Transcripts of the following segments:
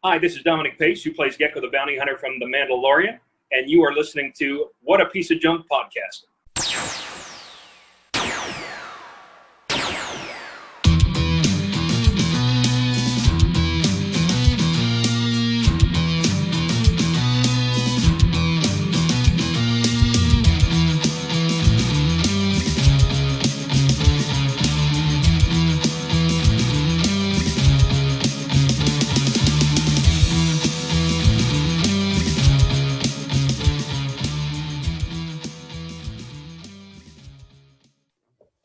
Hi, this is Dominic Pace, who plays Gecko the Bounty Hunter from The Mandalorian, and you are listening to What a Piece of Junk podcast.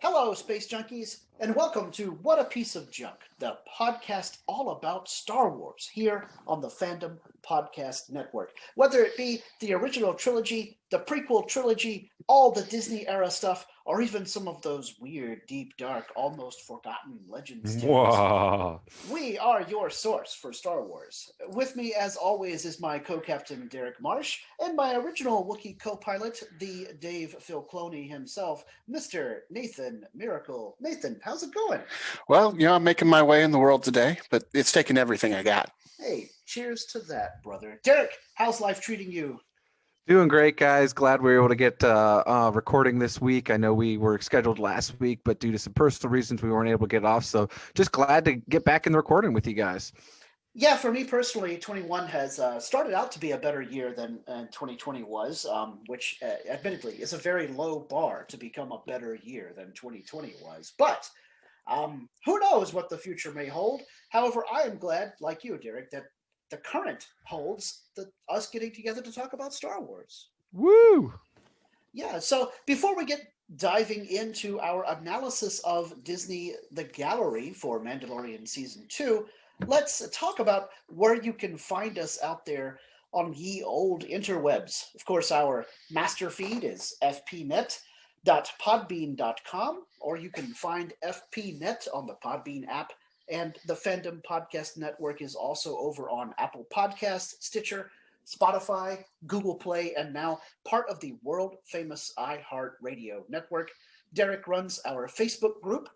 Hello, Space Junkies, and welcome to What a Piece of Junk, the podcast all about Star Wars here on the Fandom Podcast Network. Whether it be the original trilogy, the prequel trilogy, all the Disney era stuff, or even some of those weird, deep, dark, almost forgotten Legends tales. We are your source for Star Wars. With me, as always, is my co-captain, Derek Marsh, and my original Wookiee co-pilot, the Dave Filclone himself, Mr. Nathan Miracle. Nathan, how's it going? Well, I'm making my way in the world today, but it's taking everything I got. Hey, cheers to that, brother. Derek, how's life treating you? Doing great, guys. Glad we were able to get recording this week. I know we were scheduled last week, but due to some personal reasons, we weren't able to get off. So just glad to get back in the recording with you guys. Yeah, for me personally, 21 has started out to be a better year than 2020 was, which admittedly is a very low bar to become a better year than 2020 was. But who knows what the future may hold. However, I am glad, like you, Derek, that the current holds us getting together to talk about Star Wars. Woo! Yeah, so before we get diving into our analysis of Disney The Gallery for Mandalorian Season 2, let's talk about where you can find us out there on ye old interwebs. Of course, our master feed is fpnet.podbean.com, or you can find FPNet on the Podbean app. And the Fandom Podcast Network is also over on Apple Podcasts, Stitcher, Spotify, Google Play, and now part of the world-famous iHeartRadio network. Derek runs our Facebook group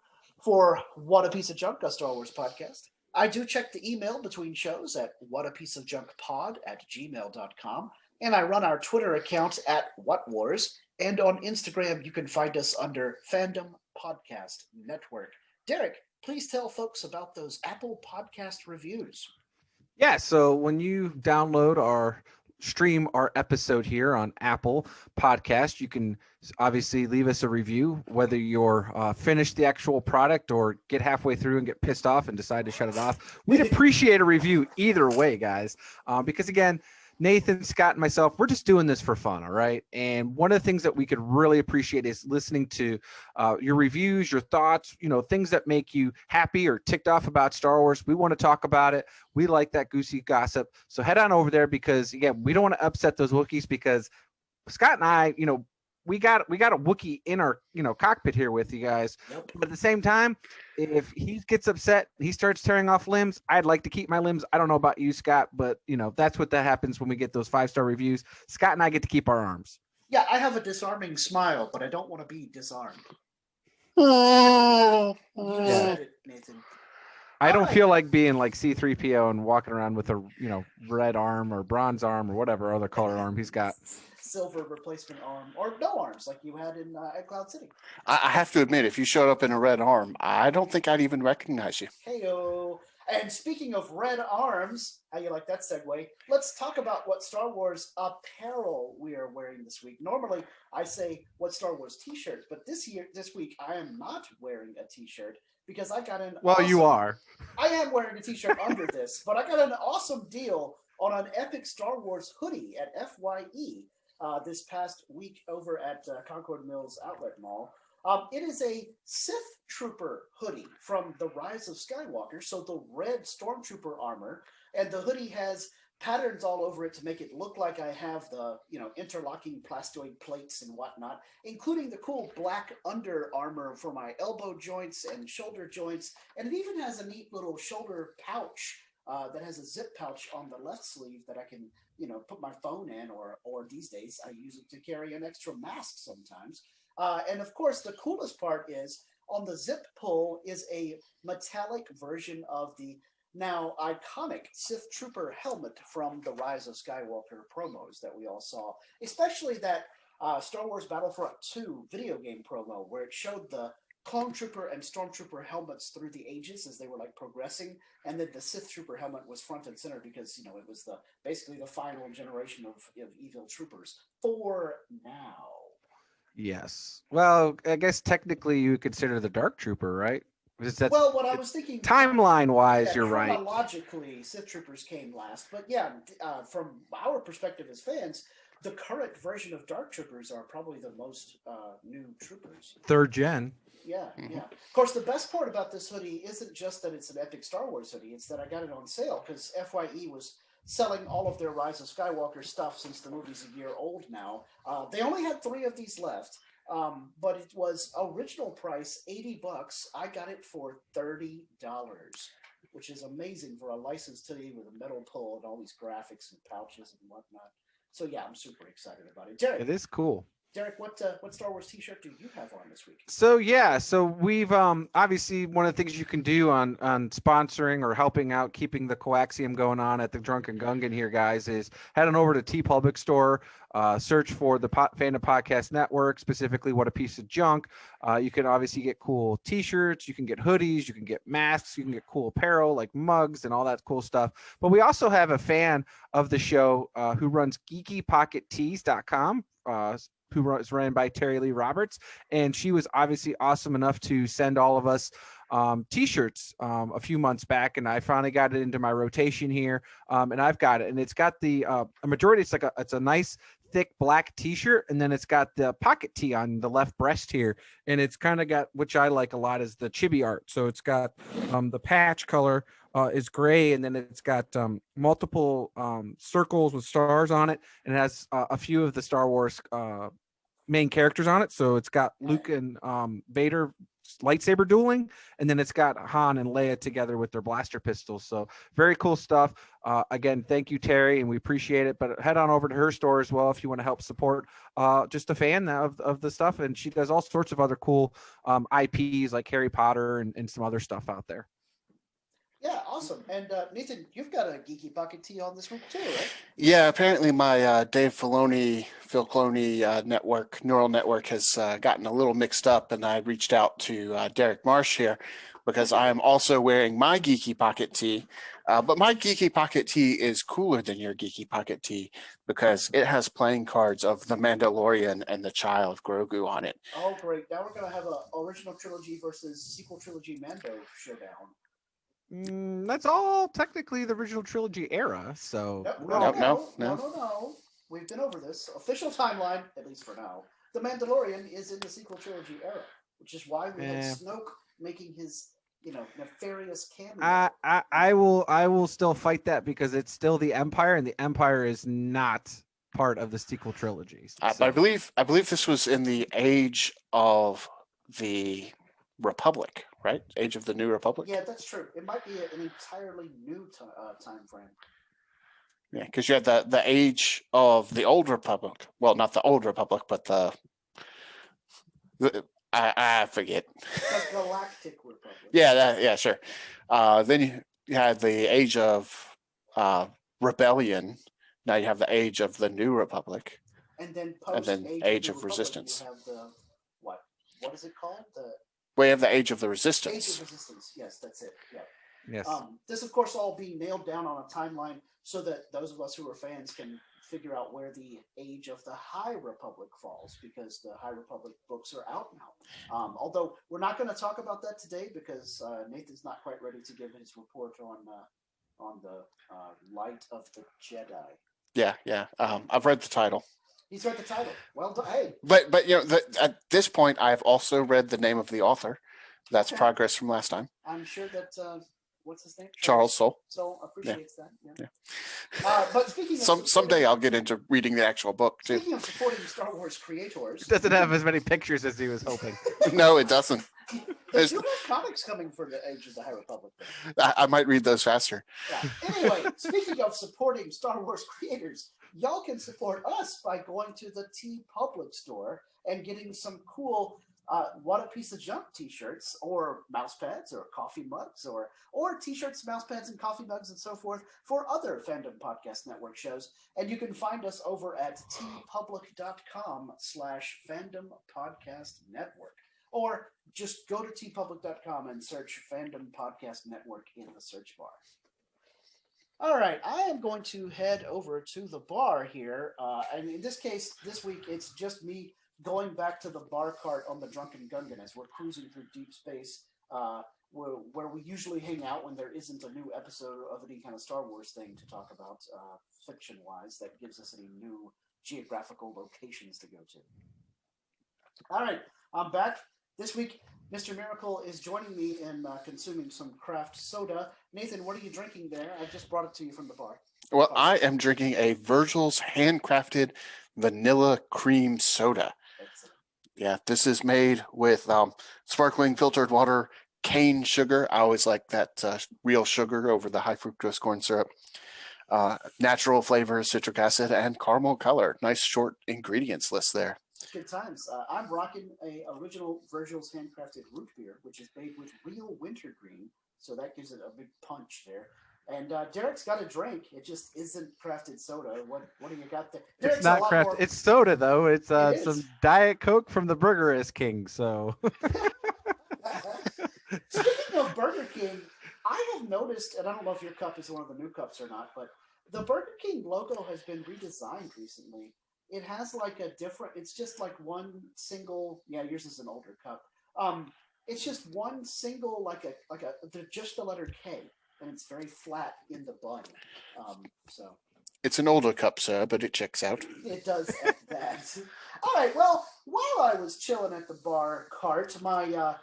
for What a Piece of Junk, a Star Wars podcast. I do check the email between shows at whatapieceofjunkpod@gmail.com, and I run our Twitter account at WhatWars, and on Instagram you can find us under Fandom Podcast Network. Derek, please tell folks about those Apple Podcast reviews. Yeah, so when you download or stream our episode here on Apple Podcast, you can obviously leave us a review, whether you're finished the actual product or get halfway through and get pissed off and decide to shut it off. We'd appreciate a review either way, guys, because again, Nathan, Scott, and myself, we're just doing this for fun, all right? And one of the things that we could really appreciate is listening to your reviews, your thoughts, things that make you happy or ticked off about Star Wars. We want to talk about it. We like that goosey gossip. So head on over there because, again, we don't want to upset those Wookiees because Scott and I, we got a Wookiee in our, cockpit here with you guys. Yep. But at the same time, if he gets upset, he starts tearing off limbs. I'd like to keep my limbs. I don't know about you, Scott, but that's what that happens when we get those 5-star reviews. Scott and I get to keep our arms. Yeah, I have a disarming smile, but I don't want to be disarmed. Yeah. Said it, Nathan. I don't feel like being like C-3PO and walking around with a red arm or bronze arm or whatever other color arm he's got. Silver replacement arm, or no arms like you had in at Cloud City. I have to admit, if you showed up in a red arm, I don't think I'd even recognize you. Heyo. And speaking of red arms, how you like that segue? Let's talk about what Star Wars apparel we are wearing this week. Normally, I say what Star Wars t-shirts, but this week, I am not wearing a t-shirt because I got an. Well, you are. I am wearing a t-shirt under this, but I got an awesome deal on an epic Star Wars hoodie at FYE. This past week over at Concord Mills Outlet Mall. It is a Sith Trooper hoodie from The Rise of Skywalker, so the red Stormtrooper armor, and the hoodie has patterns all over it to make it look like I have the, interlocking plastoid plates and whatnot, including the cool black under armor for my elbow joints and shoulder joints, and it even has a neat little shoulder pouch that has a zip pouch on the left sleeve that I can put my phone in, or these days I use it to carry an extra mask sometimes. And of course, the coolest part is on the zip pull is a metallic version of the now iconic Sith Trooper helmet from the Rise of Skywalker promos that we all saw, especially that Star Wars Battlefront 2 video game promo where it showed the Clone Trooper and Stormtrooper helmets through the ages as they were like progressing, and then the Sith Trooper helmet was front and center because it was basically the final generation of evil troopers for now. Yes. Well, I guess technically you would consider the Dark Trooper, right? Well, what I was thinking, timeline-wise, you're right. Chronologically, Sith Troopers came last, but yeah, from our perspective as fans, the current version of Dark Troopers are probably the most new troopers. Third gen. Yeah, yeah. Of course, the best part about this hoodie isn't just that it's an epic Star Wars hoodie. It's that I got it on sale because FYE was selling all of their Rise of Skywalker stuff since the movie's a year old now. They only had 3 of these left, but it was original price $80. I got it for $30, which is amazing for a licensed hoodie with a metal pull and all these graphics and pouches and whatnot. So yeah, I'm super excited about it. Derrick, It is cool. Derrick, what Star Wars T-shirt do you have on this week? So we've obviously one of the things you can do on sponsoring or helping out keeping the coaxium going on at the Drunken Gungan here, guys, is head on over to T Public Store, search for the Fandom Podcast Network, specifically What a Piece of Junk. You can obviously get cool T-shirts, you can get hoodies, you can get masks, you can get cool apparel like mugs and all that cool stuff. But we also have a fan of the show who runs GeekyPocketTees.com. Who is ran by Terry Lee Roberts, and she was obviously awesome enough to send all of us T-shirts a few months back, and I finally got it into my rotation here, and I've got it, and it's got the a majority. It's a nice thick black T-shirt, and then it's got the pocket tee on the left breast here, and it's kind of got, which I like a lot, is the chibi art. So it's got the patch color is gray, and then it's got multiple circles with stars on it, and it has a few of the Star Wars main characters on it. So it's got Luke and Vader lightsaber dueling, and then it's got Han and Leia together with their blaster pistols. So very cool stuff. Again, thank you, Terry, and we appreciate it. But head on over to her store as well if you want to help support just a fan of the stuff. And she does all sorts of other cool IPs like Harry Potter and some other stuff out there. Yeah, awesome. And Nathan, you've got a Geeky Pocket tee on this week too, right? Yeah, apparently my Dave Filoni, Phil Cloney neural network has gotten a little mixed up, and I reached out to Derek Marsh here because I am also wearing my Geeky Pocket tee. But my Geeky Pocket tee is cooler than your Geeky Pocket tee because it has playing cards of The Mandalorian and the child Grogu on it. Oh, great. Now we're going to have an original trilogy versus sequel trilogy Mando showdown. That's all technically the original trilogy era. So No. We've been over this. Official timeline, at least for now. The Mandalorian is in the sequel trilogy era, which is why we had Snoke making his, nefarious cameo. I will still fight that because it's still the Empire, and the Empire is not part of the sequel trilogies. So. I believe this was in the age of the Republic, right? Age of the New Republic. Yeah, that's true. It might be an entirely new time frame. Yeah, because you had the age of the Old Republic. Well, not the Old Republic, but the I forget. The Galactic Republic. Yeah, sure. Then you had the age of Rebellion. Now you have the age of the New Republic. And then Age of Resistance. You have the what is it called? We have the Age of the Resistance. Age of Resistance. Yes, that's it. Yeah. Yes. This, of course, all being nailed down on a timeline so that those of us who are fans can figure out where the Age of the High Republic falls, because the High Republic books are out now. Although we're not going to talk about that today because Nathan's not quite ready to give his report on the Light of the Jedi. Yeah. I've read the title. He's read the title. Well done. Hey. But at this point, I've also read the name of the author. That's progress from last time. I'm sure that what's his name? Charles Soule. Soule appreciates that. Yeah. But speaking of someday I'll get into reading the actual book too. Speaking of supporting Star Wars creators, It doesn't have as many pictures as he was hoping. No, it doesn't. There's two more comics coming for the Age of the High Republic. I might read those faster. Yeah. Anyway, speaking of supporting Star Wars creators, y'all can support us by going to the T Public store and getting some cool What a Piece of Junk t-shirts or mouse pads or coffee mugs or t-shirts, mouse pads, and coffee mugs and so forth for other Fandom Podcast Network shows. And you can find us over at tpublic.com/Fandom Podcast Network. Or just go to tpublic.com and search Fandom Podcast Network in the search bar. All right, I am going to head over to the bar here. And in this case, this week, it's just me going back to the bar cart on the Drunken Gungan as we're cruising through deep space, where we usually hang out when there isn't a new episode of any kind of Star Wars thing to talk about, fiction-wise, that gives us any new geographical locations to go to. All right, I'm back. This week, Mr. Miracle is joining me in consuming some craft soda. Nathan, what are you drinking there? I just brought it to you from the bar. Well, I am drinking a Virgil's handcrafted vanilla cream soda. Excellent. Yeah, this is made with sparkling filtered water, cane sugar. I always like that real sugar over the high fructose corn syrup. Natural flavors, citric acid, and caramel color. Nice short ingredients list there. Good times. I'm rocking a original Virgil's handcrafted root beer, which is made with real wintergreen, so that gives it a big punch there. And Derek's got a drink. It just isn't crafted soda. What do you got there? It's not crafted. It's soda though. It's some Diet Coke from the Burger King. So. Speaking of Burger King, I have noticed, and I don't know if your cup is one of the new cups or not, but the Burger King logo has been redesigned recently. It has like a different. It's just like one single. Yeah, yours is an older cup. It's just one single, just the letter K, and it's very flat in the body. So it's an older cup, sir, but it checks out. It does at that. All right. Well, while I was chilling at the bar cart, my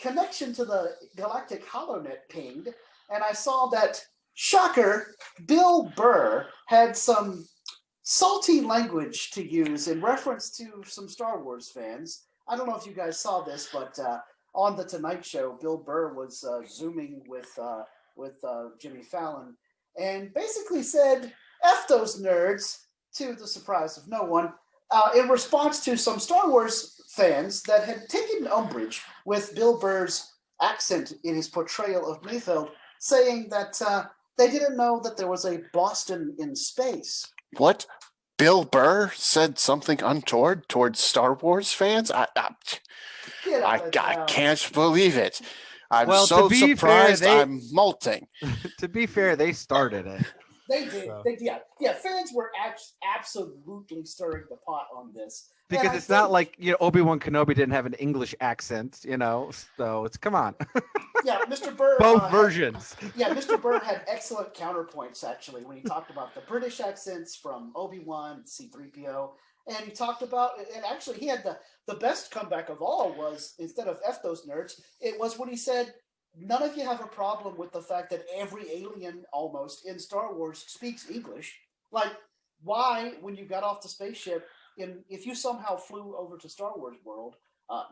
connection to the Galactic HoloNet pinged, and I saw that, shocker, Bill Burr had some salty language to use in reference to some Star Wars fans. I don't know if you guys saw this, but on the Tonight Show, Bill Burr was zooming with Jimmy Fallon and basically said, "F those nerds," to the surprise of no one, in response to some Star Wars fans that had taken umbrage with Bill Burr's accent in his portrayal of Mayfeld, saying that they didn't know that there was a Boston in space. What? Bill Burr said something untoward towards Star Wars fans? I can't believe it. I'm so surprised I'm molting. To be fair, they started it. They did. So. Yeah. Fans were absolutely stirring the pot on this. Because it's not like, Obi-Wan Kenobi didn't have an English accent, so it's, come on. Yeah, Mr. Burr. Both versions. Mr. Burr had excellent counterpoints, actually, when he talked about the British accents from Obi-Wan, C-3PO, and he talked about, and actually he had the best comeback of all was, instead of F those nerds, it was when he said, none of you have a problem with the fact that every alien, almost, in Star Wars speaks English. Like, why, when you got off the spaceship, if you somehow flew over to Star Wars World,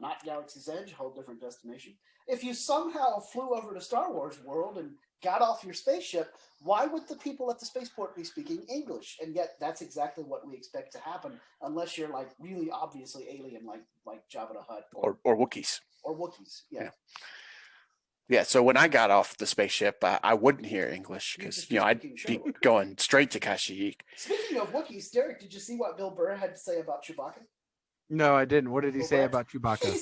not Galaxy's Edge, whole different destination. If you somehow flew over to Star Wars World and got off your spaceship, why would the people at the spaceport be speaking English? And yet, that's exactly what we expect to happen, unless you're like really obviously alien, like Jabba the Hutt or Wookiees. Or Wookiees, yeah. Yeah, so when I got off the spaceship, I wouldn't hear English because, I'd be going straight to Kashyyyk. Speaking of Wookiees, Derek, did you see what Bill Burr had to say about Chewbacca? No, I didn't. What did he say about Chewbacca?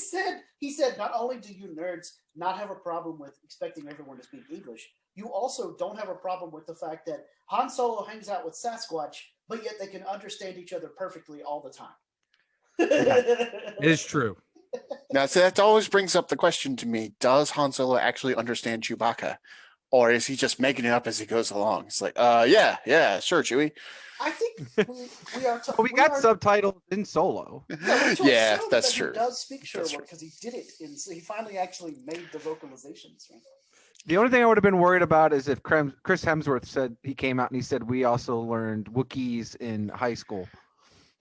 He said, not only do you nerds not have a problem with expecting everyone to speak English, you also don't have a problem with the fact that Han Solo hangs out with Sasquatch, but yet they can understand each other perfectly all the time. It is true. Now, so that always brings up the question to me, does Han Solo actually understand Chewbacca? Or is he just making it up as he goes along? It's like, yeah, sure, Chewie. I think we are... we got subtitles in Solo. Yeah, that's true. He does speak Sherwood because he did it. He finally actually made the vocalizations. Right? The only thing I would have been worried about is if Chris Hemsworth said, he came out and he said, we also learned Wookiees in high school.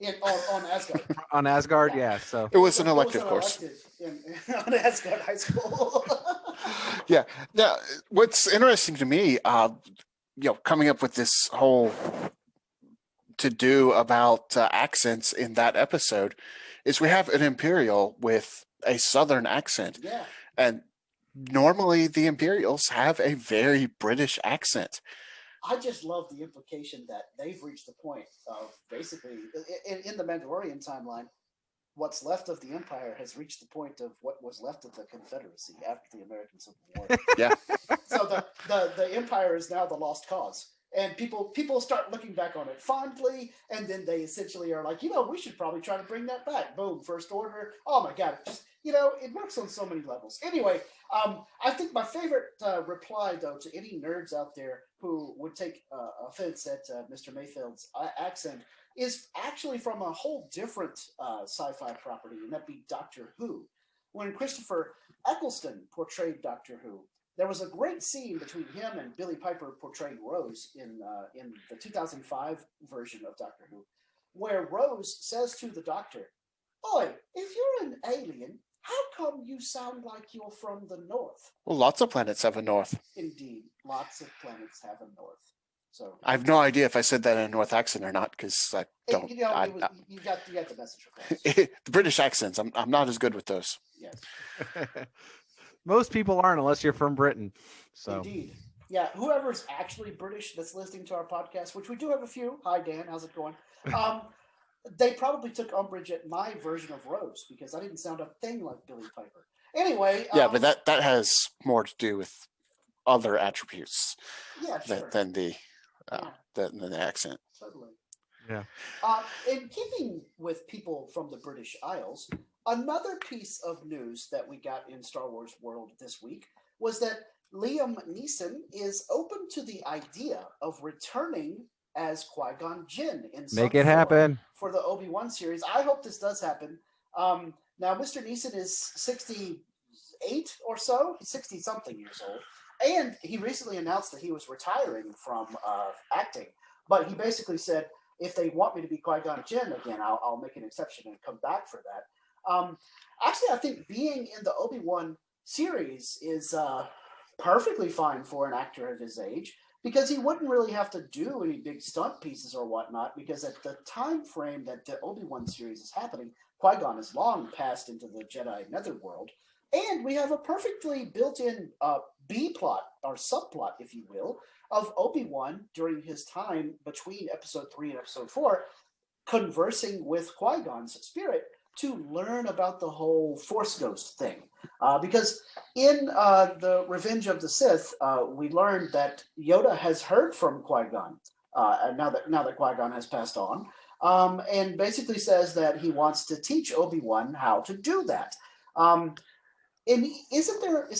On Asgard. On Asgard, yeah. So it was an elective course. On Asgard High School. Yeah. Now, what's interesting to me, coming up with this whole to-do about accents in that episode, is we have an Imperial with a Southern accent. Yeah. And normally the Imperials have a very British accent. I just love the implication that they've reached the point of basically in the Mandalorian timeline, what's left of the Empire has reached the point of what was left of the Confederacy after the American Civil War. Yeah. So the Empire is now the lost cause. And people start looking back on it fondly, and then they essentially are like, we should probably try to bring that back. Boom, First Order. Oh my God, just it works on so many levels. Anyway, I think my favorite reply though to any nerds out there who would take offense at Mr. Mayfield's accent is actually from a whole different sci-fi property, and that'd be Doctor Who. When Christopher Eccleston portrayed Doctor Who, there was a great scene between him and Billy Piper portraying Rose in the 2005 version of Doctor Who, where Rose says to the Doctor, "Oi, if you're an alien, how come you sound like you're from the North?" Well, lots of planets have a north. Indeed, lots of planets have a North. So I have no idea if I said that in a North accent or not, because I don't. you got the message across. The British accents, I'm not as good with those. Yes. Most people aren't unless you're from Britain. So Indeed. Yeah, whoever's actually British that's listening to our podcast, which we do have a few. Hi, Dan. How's it going? They probably took umbrage at my version of Rose because I didn't sound a thing like Billy Piper. Anyway. Yeah, but that has more to do with other attributes than the accent. Totally. Yeah. In keeping with people from the British Isles, another piece of news that we got in Star Wars World this week was that Liam Neeson is open to the idea of returning as Qui-Gon Jinn in some Make it form happen for the Obi-Wan series. I hope this does happen. Now, Mr. Neeson is 68 or so. He's 60-something years old. And he recently announced that he was retiring from acting. But he basically said, if they want me to be Qui-Gon Jinn again, I'll make an exception and come back for that. Actually, I think being in the Obi-Wan series is perfectly fine for an actor of his age because he wouldn't really have to do any big stunt pieces or whatnot because at the time frame that the Obi-Wan series is happening, Qui-Gon has long passed into the Jedi Netherworld. And we have a perfectly built-in B-plot, or subplot, if you will, of Obi-Wan during his time between Episode 3 and Episode 4, conversing with Qui-Gon's spirit to learn about the whole Force Ghost thing. Because in the Revenge of the Sith, we learned that Yoda has heard from Qui-Gon, now that Qui-Gon has passed on, and basically says that he wants to teach Obi-Wan how to do that. And is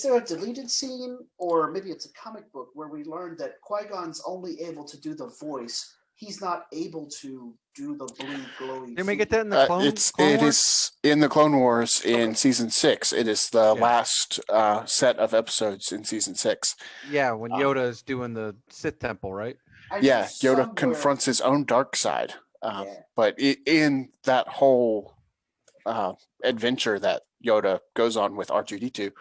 there a deleted scene, or maybe it's a comic book, where we learned that Qui-Gon's only able to do the voice? He's not able to do the blue glowy. Did we get that in the Clone It Wars? is in the Clone Wars in season 6. It is the last set of episodes in season 6. Yeah, when Yoda is doing the Sith Temple, right? Yeah, Yoda confronts his own dark side. But in that whole adventure that Yoda goes on with R2-D2,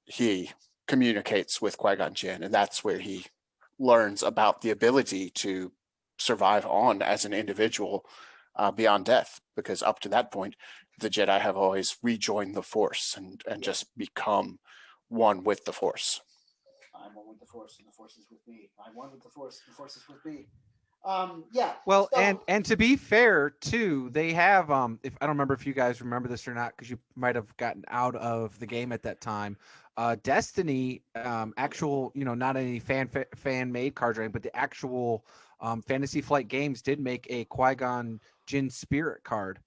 he communicates with Qui-Gon Jinn, and that's where he learns about the ability to survive on as an individual beyond death, because up to that point, the Jedi have always rejoined the Force and just become one with the Force. I'm one with the Force, and the Force is with me. I'm one with the Force, and the Force is with me. Well, so, and to be fair too, they have if I don't remember if you guys remember this or not, because you might have gotten out of the game at that time. Destiny, actual, not any fan made cards or anything, but the actual Fantasy Flight Games did make a Qui-Gon Jinn Spirit card,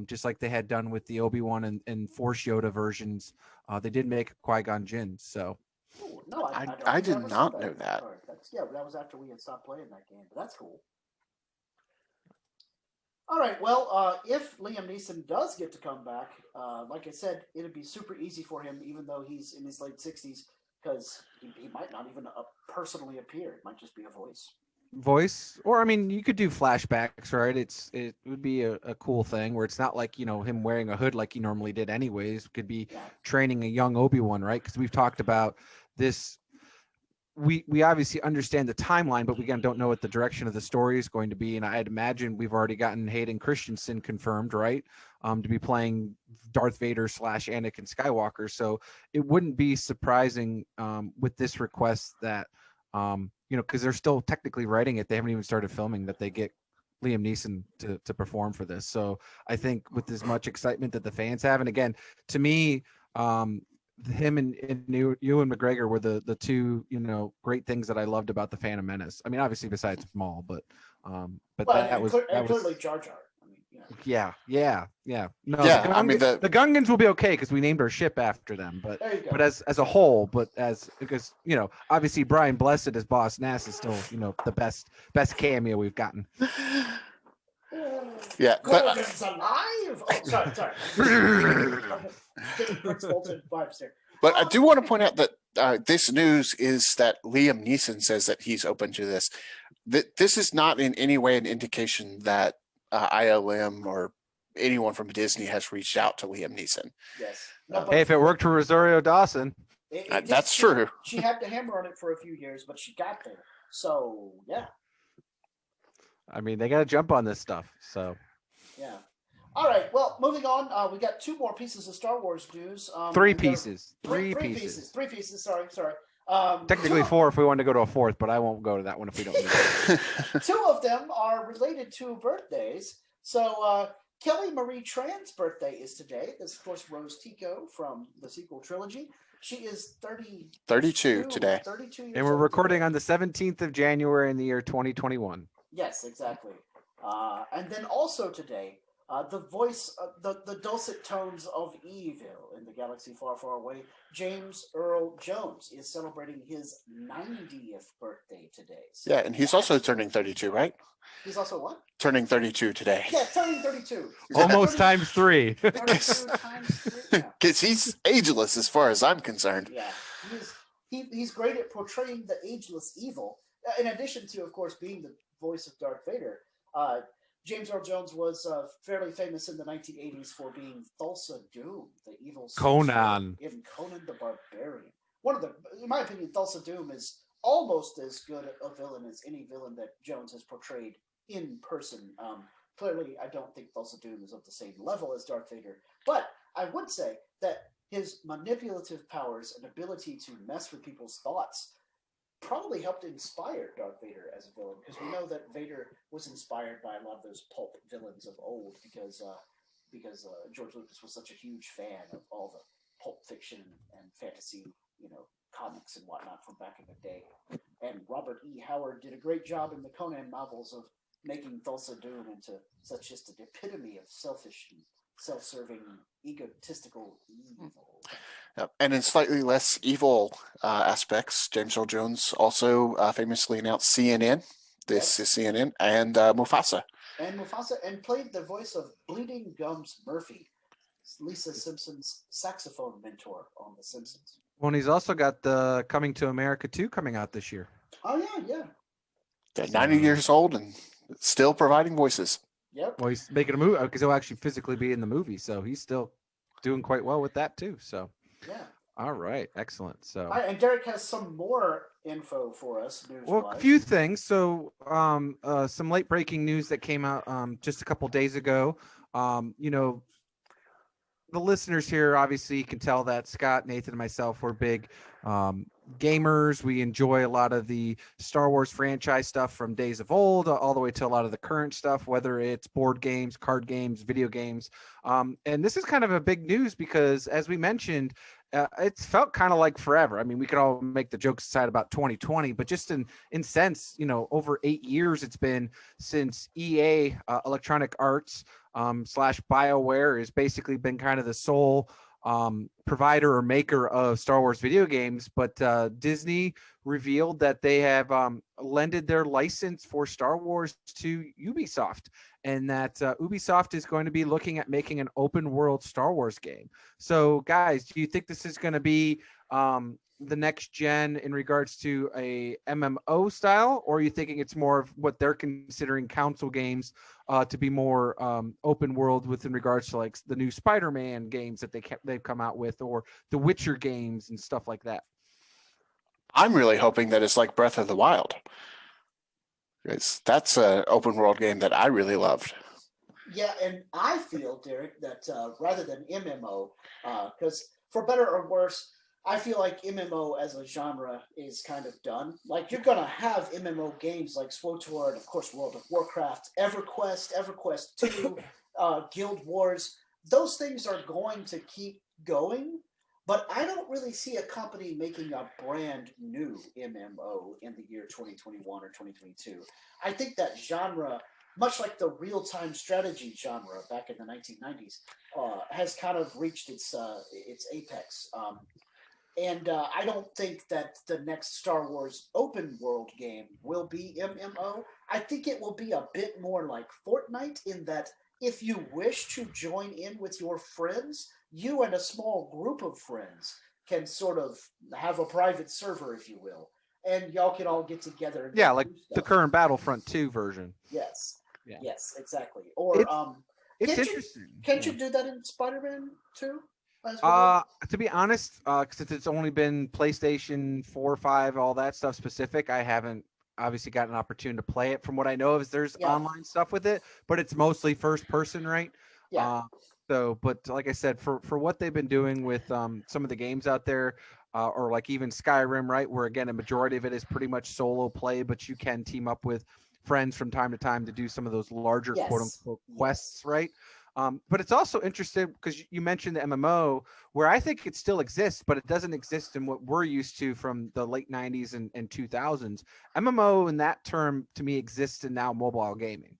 just like they had done with the Obi-Wan and Force Yoda versions. They did make a Qui-Gon Jinn, so. Ooh, no, I did not know that. That was after we had stopped playing that game, but that's cool. All right, well, if Liam Neeson does get to come back, like I said, it'd be super easy for him, even though he's in his late 60s, because he might not even personally appear. It might just be a voice. Or I mean, you could do flashbacks, right? It would be a cool thing where it's not like him wearing a hood like he normally did anyways. Could be training a young Obi-Wan, right? Because we've talked about this we obviously understand the timeline, but we again don't know what the direction of the story is going to be. And I'd imagine we've already gotten Hayden Christensen confirmed, right, to be playing Darth Vader / Anakin Skywalker. So it wouldn't be surprising with this request that because they're still technically writing it, they haven't even started filming, that they get Liam Neeson to perform for this. So I think with as much excitement that the fans have, and again, to me, him and Ewan McGregor were the two great things that I loved about the Phantom Menace. I mean, obviously besides Maul, but that was clearly Jar Jar. I mean, yeah. No, Yeah, I mean the Gungans will be okay because we named our ship after them. But as a whole, because obviously Brian Blessed as Boss Nass is still the best cameo we've gotten. Yeah, but is alive. Oh, sorry. But I do want to point out that this news is that Liam Neeson says that he's open to this. This is not in any way an indication that ILM or anyone from Disney has reached out to Liam Neeson. Yes. Hey, if it worked for Rosario Dawson, that's true. She had to hammer on it for a few years, but she got there. So yeah. I mean, they got to jump on this stuff. So yeah. All right. Well, moving on. We got two more pieces of Star Wars news. Three pieces. Three pieces. Sorry. Technically four if we want to go to a fourth, but I won't go to that one if we don't need to. Two of them are related to birthdays. So Kelly Marie Tran's birthday is today. This, of course, Rose Tico from the sequel trilogy. She is 32 today. 32 years and we're old recording today. on the 17th of January in the year 2021. Yes, exactly. And then also today, the voice, the dulcet tones of evil in the galaxy far, far away, James Earl Jones is celebrating his 90th birthday today. So yeah, and he's also turning 32, right? He's also what? Turning 32 today. Yeah, turning 32. Almost times three. 32 times 3. Because he's ageless as far as I'm concerned. Yeah, he's great at portraying the ageless evil. In addition to, of course, being the voice of Darth Vader, James Earl Jones was fairly famous in the 1980s for being Thulsa Doom, the evil Conan in Conan the Barbarian. In my opinion, Thulsa Doom is almost as good a villain as any villain that Jones has portrayed in person. Clearly, I don't think Thulsa Doom is of the same level as Darth Vader, but I would say that his manipulative powers and ability to mess with people's thoughts probably helped inspire Darth Vader as a villain, because we know that Vader was inspired by a lot of those pulp villains of old, because George Lucas was such a huge fan of all the pulp fiction and fantasy, comics and whatnot from back in the day. And Robert E. Howard did a great job in the Conan novels of making Thulsa Doom into such just an epitome of selfish and self-serving, egotistical evil. And in slightly less evil aspects, James Earl Jones also famously announced CNN. This is CNN, and Mufasa. And Mufasa, and played the voice of Bleeding Gums Murphy, Lisa Simpson's saxophone mentor on The Simpsons. Well, and he's also got the Coming to America 2 coming out this year. Oh, yeah. Yeah, 90 years old and still providing voices. Yep. Well, he's making a movie because he'll actually physically be in the movie, so he's still doing quite well with that too. So, yeah. All right, excellent. So, and Derrick has some more info for us. Well, a few things. So, some late breaking news that came out just a couple days ago. The listeners here obviously can tell that Scott, Nathan, and myself were big gamers. We enjoy a lot of the Star Wars franchise stuff from days of old all the way to a lot of the current stuff, whether it's board games, card games, video games. And this is kind of a big news because, as we mentioned, it's felt kind of like forever. I mean, we could all make the jokes aside about 2020, but just in sense, over 8 years it's been since EA, Electronic Arts / BioWare, has basically been kind of the sole provider or maker of Star Wars video games. But Disney revealed that they have lended their license for Star Wars to Ubisoft, and that Ubisoft is going to be looking at making an open world Star Wars game. So guys, do you think this is going to be the next gen in regards to a MMO style, or are you thinking it's more of what they're considering console games to be more open world within regards to like the new Spider-Man games that they've come out with, or the Witcher games and stuff like that? I'm really hoping that it's like Breath of the Wild. That's an open world game that I really loved. Yeah, and I feel, Derek, that rather than MMO, because for better or worse, I feel like MMO as a genre is kind of done. Like, you're going to have MMO games like SWTOR and, of course, World of Warcraft, EverQuest 2, Guild Wars. Those things are going to keep going, but I don't really see a company making a brand new MMO in the year 2021 or 2022. I think that genre, much like the real-time strategy genre back in the 1990s, has kind of reached its apex. And I don't think that the next Star Wars open world game will be MMO. I think it will be a bit more like Fortnite in that if you wish to join in with your friends, you and a small group of friends can sort of have a private server, if you will, and y'all can all get together. And like the current Battlefront 2 version. Yes. Yeah. Yes, exactly. Or it's interesting. Can't you do that in Spider-Man 2? To be honest, since it's only been PlayStation 4, 5, all that stuff specific, I haven't obviously got an opportunity to play it. From what I know is there's online stuff with it, but it's mostly first person, right? Yeah. But like I said, for what they've been doing with some of the games out there, or like even Skyrim, right, where again a majority of it is pretty much solo play, but you can team up with friends from time to time to do some of those larger quote unquote quests, right? But it's also interesting because you mentioned the MMO, where I think it still exists, but it doesn't exist in what we're used to from the late 90s and 2000s. MMO in that term to me exists in now mobile gaming.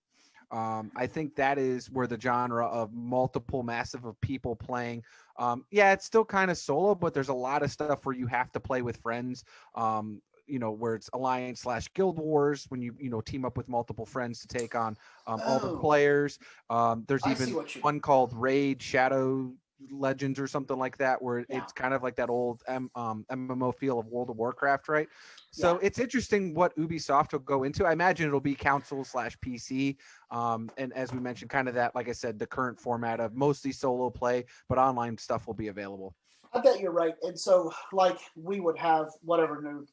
I think that is where the genre of multiple massive of people playing. It's still kind of solo, but there's a lot of stuff where you have to play with friends. Where it's Alliance/Guild Wars when you team up with multiple friends to take on other players. There's even one called Raid Shadow Legends or something like that, where it's kind of like that old MMO feel of World of Warcraft, right? So it's interesting what Ubisoft will go into. I imagine it'll be console/PC. And as we mentioned, kind of that, like I said, the current format of mostly solo play, but online stuff will be available. I bet you're right. And so, like, we would have whatever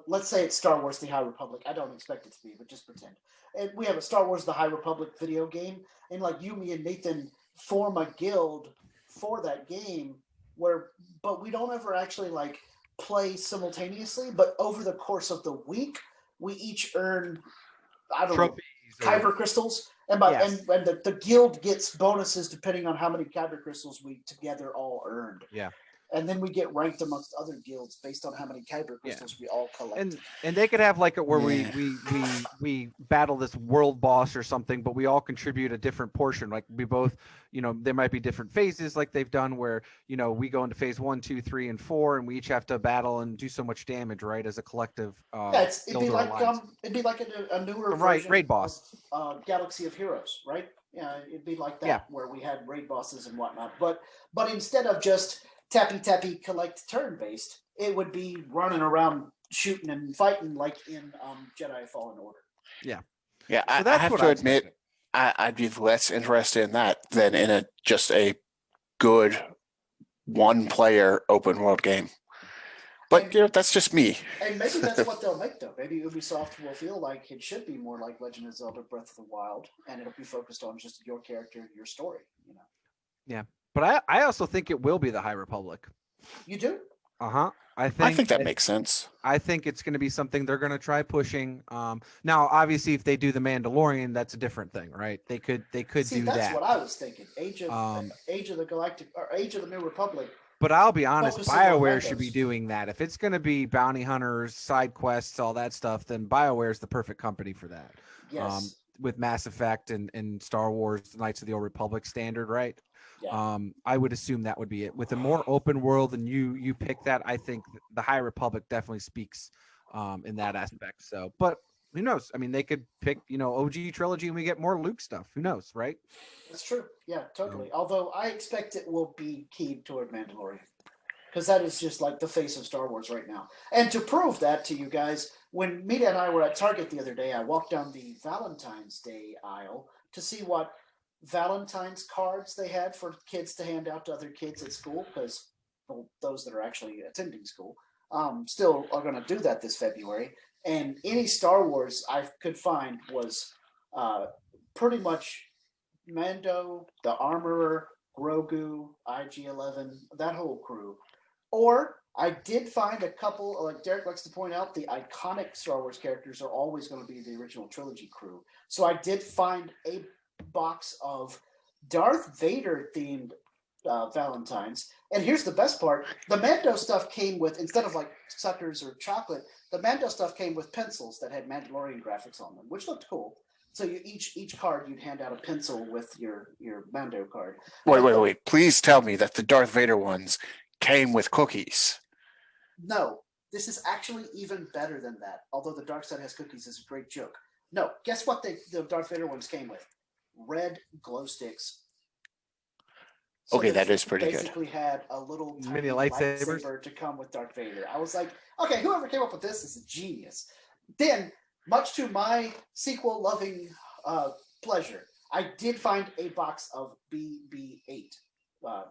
let's say it's Star Wars The High Republic. I don't expect it to be, but just pretend. And we have a Star Wars The High Republic video game, and like you, me, and Nathan form a guild for that game but we don't ever actually like play simultaneously, but over the course of the week, we each earn, I don't know, kyber crystals. And the guild gets bonuses depending on how many kyber crystals we together all earned. Yeah. And then we get ranked amongst other guilds based on how many kyber crystals we all collect. And they could have like where we battle this world boss or something, but we all contribute a different portion. Like we both, there might be different phases like they've done where, we go into phase 1, 2, 3, and 4, and we each have to battle and do so much damage, right? As a collective. It'd be like a newer version raid boss. Of Galaxy of Heroes, right? Yeah, it'd be like that where we had raid bosses and whatnot. But instead of just tappy collect turn based, it would be running around shooting and fighting like in Jedi Fallen Order. Yeah. So I have to admit, I'd be less interested in that than in just a good one-player open world game. But that's just me. And maybe that's what they'll make, though. Maybe Ubisoft will feel like it should be more like Legend of Zelda: Breath of the Wild, and it'll be focused on just your character and your story. Yeah, but I also think it will be the High Republic. You do? I think that makes sense. I think it's going to be something they're going to try pushing. Now, obviously, if they do the Mandalorian, that's a different thing, right? They could do that. That's what I was thinking. Age of the Galactic, or Age of the New Republic. But I'll be honest, BioWare should be doing that. If it's going to be bounty hunters, side quests, all that stuff, then BioWare is the perfect company for that. Yes. With Mass Effect and Star Wars, Knights of the Old Republic standard, right? Yeah. I would assume that would be it. With a more open world and you pick that, I think the High Republic definitely speaks in that aspect. So, but who knows? I mean, they could pick, OG trilogy and we get more Luke stuff. Who knows, right? That's true. Yeah, totally. Although I expect it will be keyed toward Mandalorian, because that is just like the face of Star Wars right now. And to prove that to you guys, when Mita and I were at Target the other day, I walked down the Valentine's Day aisle to see what Valentine's cards they had for kids to hand out to other kids at school, because those that are actually attending school. still are going to do that this February. And any Star Wars I could find was pretty much Mando, the Armorer, Grogu, IG-11, that whole crew. Or I did find a couple, like Derek likes to point out, the iconic Star Wars characters are always going to be the original trilogy crew. So I did find a box of Darth Vader themed Valentines. And here's the best part. The Mando stuff came with, instead of like suckers or chocolate, the Mando stuff came with pencils that had Mandalorian graphics on them, which looked cool. So you each card, you'd hand out a pencil with your Mando card. Wait. Please tell me that the Darth Vader ones came with cookies. No, this is actually even better than that. Although the dark side has cookies is a great joke. No, guess what the Darth Vader ones came with? Red glow sticks. So Okay, that is pretty good. Basically had a little tiny Mini lightsabers lightsaber to come with Darth Vader. I was like, okay, whoever came up with this is a genius. Then, much to my sequel-loving pleasure, I did find a box of BB-8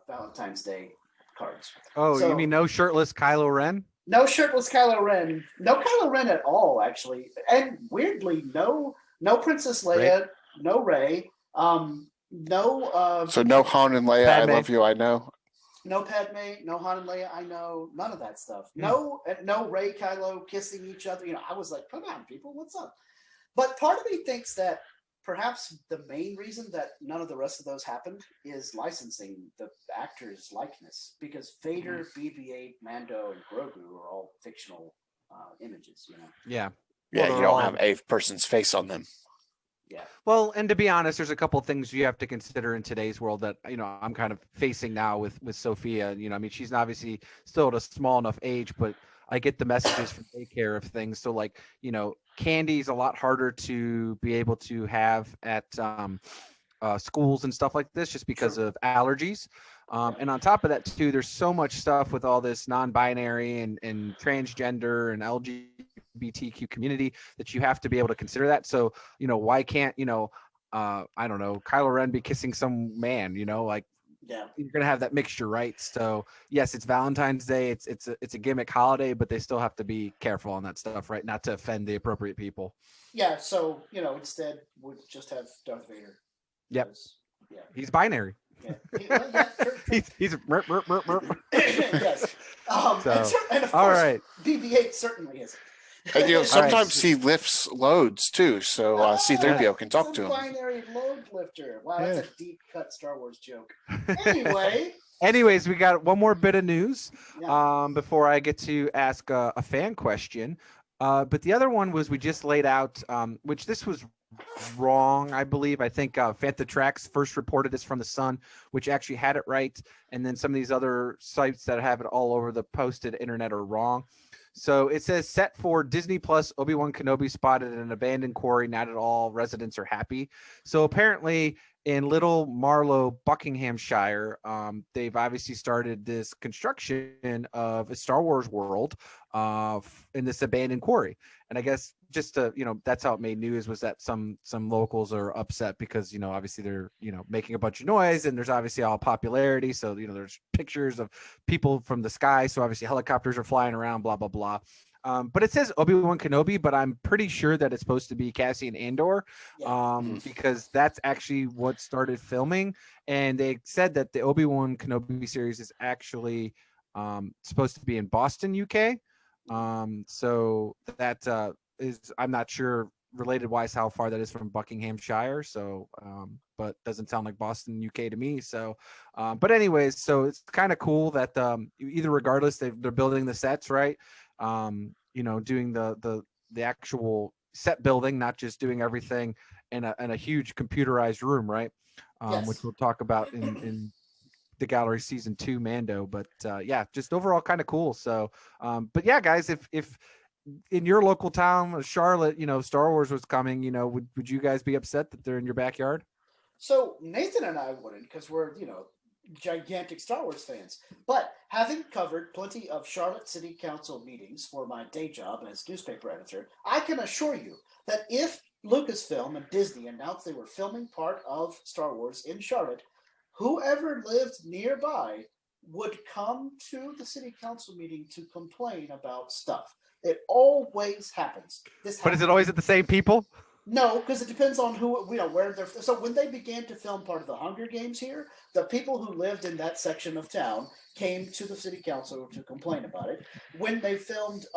Valentine's Day cards. Oh, So- you mean no shirtless Kylo Ren? No shirtless Kylo Ren. No Kylo Ren at all, actually. And weirdly, no Princess Leia, no Rey, no So no Han and Leia, Padme. I love you, I know. no Padme, no Han and Leia, I know. None of that stuff. Hmm. No Rey, Kylo kissing each other. I was like, come on, people, what's up? But part of me thinks that perhaps the main reason that none of the rest of those happened is licensing the actor's likeness, because Vader, BB-8, Mando, and Grogu are all fictional images. Yeah. Yeah, Well, you they're don't all- have a person's face on them. Yeah. Well, and to be honest, there's a couple things you have to consider in today's world that I'm kind of facing now with Sophia. I mean, she's obviously still at a small enough age, but I get the messages from daycare of things. So like, candy is a lot harder to be able to have at schools and stuff like this, just because of allergies. And on top of that too, there's so much stuff with all this non-binary and transgender and LGBTQ community that you have to be able to consider that. So, why can't, I don't know, Kylo Ren be kissing some man, like Yeah. you're going to have that mixture, right? So yes, it's Valentine's Day. It's a gimmick holiday, but they still have to be careful on that stuff, right? Not to offend the appropriate people. Yeah, so, instead we'll just have Darth Vader. Yep. Because, yeah. He's binary. Yeah. Sure. He's Yes. So, and of all course, right. BB-8 certainly is. And sometimes he lifts loads too, so C-3PO can talk to him. Binary load lifter. Wow, that's a deep cut Star Wars joke. Anyway, Anyways, we got one more bit of news Yeah. before I get to ask a fan question. But the other one was we just laid out, which this was wrong, I believe. I think Fantha Tracks first reported this from the Sun, which actually had it right. And then some of these other sites that have it all over the posted internet are wrong. So it says set for Disney Plus, Obi-Wan Kenobi spotted in an abandoned quarry. Not at all residents are happy. So apparently in Little Marlow, Buckinghamshire, they've obviously started this construction of a Star Wars world in this abandoned quarry. And I guess just to, that's how it made news, was that some locals are upset because, obviously they're, making a bunch of noise, and there's obviously all popularity. So, there's pictures of people from the sky. So obviously helicopters are flying around, blah, blah, blah. But it says Obi-Wan Kenobi, but I'm pretty sure that it's supposed to be Cassian Andor, because that's actually what started filming. And they said that the Obi-Wan Kenobi series is actually supposed to be in Boston, UK. So that is, I'm not sure related wise how far that is from Buckinghamshire. So, but doesn't sound like Boston, UK to me. So, but anyways, so it's kind of cool that either regardless, they're building the sets, right? Doing the actual set building, not just doing everything in a huge computerized room, right? Yes. Which we'll talk about in the gallery season 2 Mando. But yeah, just overall kind of cool. So, but yeah, guys, if in your local town, Charlotte, Star Wars was coming, would you guys be upset that they're in your backyard? So Nathan and I wouldn't, because we're, gigantic Star Wars fans. But having covered plenty of Charlotte City Council meetings for my day job as newspaper editor, I can assure you that if Lucasfilm and Disney announced they were filming part of Star Wars in Charlotte, whoever lived nearby would come to the city council meeting to complain about stuff. It always happens. But is it always at the same people? No, because it depends on who, where they're. So when they began to film part of the Hunger Games here, the people who lived in that section of town came to the city council to complain about it. When they filmed,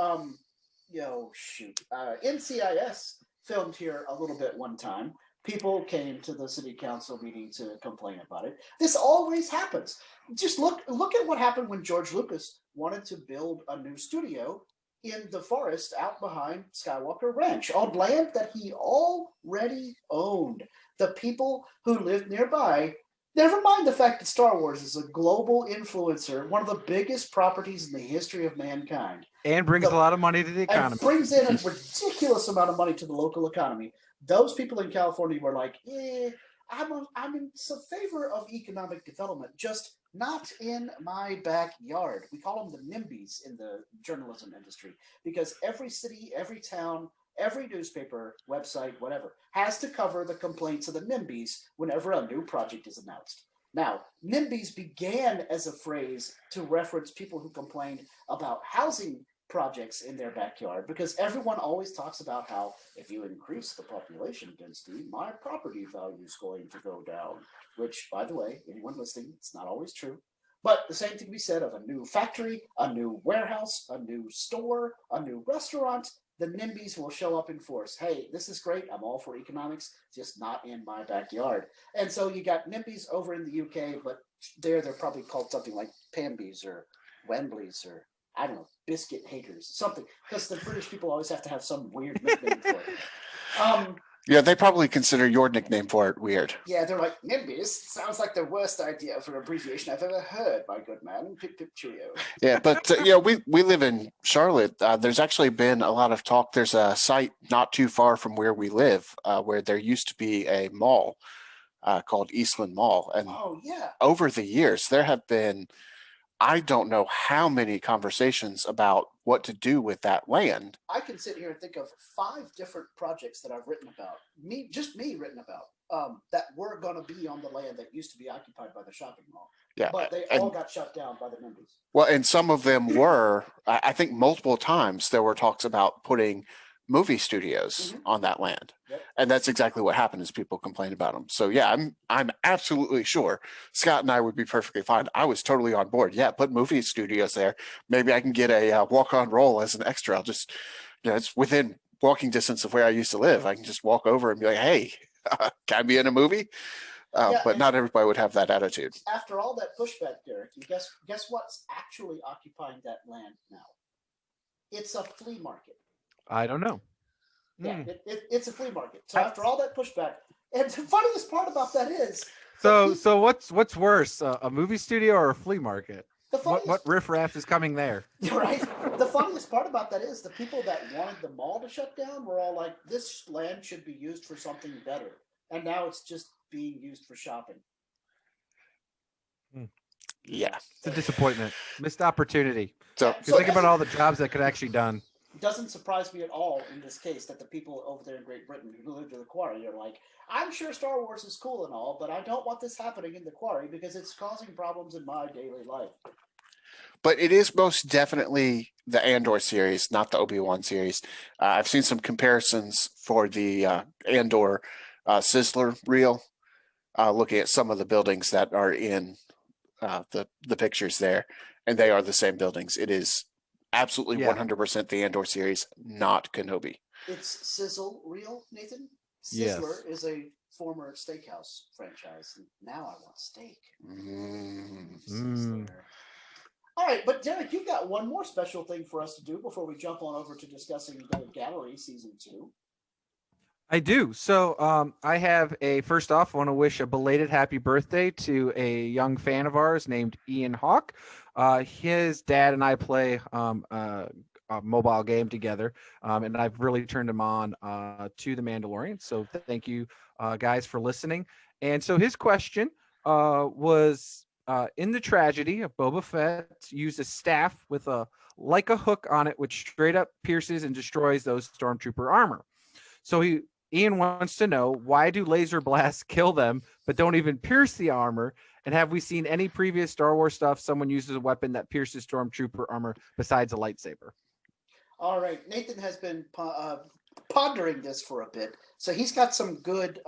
NCIS filmed here a little bit one time. People came to the city council meeting to complain about it. This always happens. Just look at what happened when George Lucas wanted to build a new studio in the forest out behind Skywalker Ranch on land that he already owned. The people who lived nearby, never mind the fact that Star Wars is a global influencer, one of the biggest properties in the history of mankind. And brings a lot of money to the economy. And brings in a ridiculous amount of money to the local economy. Those people in California were like, I'm in favor of economic development, just not in my backyard. We call them the NIMBYs in the journalism industry because every city, every town, every newspaper, website, whatever, has to cover the complaints of the NIMBYs whenever a new project is announced. Now, NIMBYs began as a phrase to reference people who complained about housing projects in their backyard because everyone always talks about how if you increase the population density, my property value is going to go down, which, by the way, anyone listening, it's not always true. But the same thing can be said of a new factory, a new warehouse, a new store, a new restaurant. The NIMBYs will show up in force. Hey, this is great. I'm all for economics, just not in my backyard. And so you got NIMBYs over in the UK, but they're probably called something like Pambies or Wembleys or I don't know, biscuit haters, something, because the British people always have to have some weird nickname for it. Yeah, they probably consider your nickname for it weird. Yeah, they're like, NIMBYs sounds like the worst idea for abbreviation I've ever heard, my good man. Pip pip cheerio. Yeah, but we live in Charlotte. There's actually been a lot of talk. There's a site not too far from where we live where there used to be a mall called Eastland Mall. And over the years, there have been, I don't know how many conversations about what to do with that land. I can sit here and think of 5 different projects that I've written about, me written about, that were going to be on the land that used to be occupied by the shopping mall. Yeah, but they all got shut down by the NIMBYs. Well, and some of them were, I think multiple times there were talks about putting movie studios on that land. Yep. And that's exactly what happened is people complained about them. So yeah, I'm absolutely sure Scott and I would be perfectly fine. I was totally on board. Yeah, put movie studios there. Maybe I can get a walk-on role as an extra. I'll just, it's within walking distance of where I used to live. I can just walk over and be like, hey, can I be in a movie? But not everybody would have that attitude. After all that pushback, Derek, you guess what's actually occupying that land now? It's a flea market. I don't know. Yeah, it's a flea market. So after all that pushback, and the funniest part about that is... So what's worse, a movie studio or a flea market? What riffraff is coming there? Right? The funniest part about that is the people that wanted the mall to shut down were all like, this land should be used for something better. And now it's just being used for shopping. Yeah. It's a disappointment. Missed opportunity. So think about all the jobs that could actually done. It doesn't surprise me at all in this case that the people over there in Great Britain who lived in the quarry are like, I'm sure Star Wars is cool and all, but I don't want this happening in the quarry because it's causing problems in my daily life. But it is most definitely the Andor series, not the Obi-Wan series. I've seen some comparisons for the Andor Sizzler reel, looking at some of the buildings that are in the pictures there, and they are the same buildings. It is absolutely 100% the Andor series, not Kenobi. It's Sizzle reel, Nathan? Yes. Sizzler is a former steakhouse franchise. Now I want steak. All right, but Derek, you've got one more special thing for us to do before we jump on over to discussing the Gallery Season 2. I do. So I have first off, I want to wish a belated happy birthday to a young fan of ours named Ian Hawk. His dad and I play a mobile game together, and I've really turned him on to The Mandalorian. So thank you guys for listening. And so his question was, in the tragedy of Boba Fett used a staff with a hook on it, which straight up pierces and destroys those Stormtrooper armor. So he Ian wants to know, why do laser blasts kill them but don't even pierce the armor? And have we seen any previous Star Wars stuff someone uses a weapon that pierces Stormtrooper armor besides a lightsaber? All right, Nathan has been pondering this for a bit, so he's got some good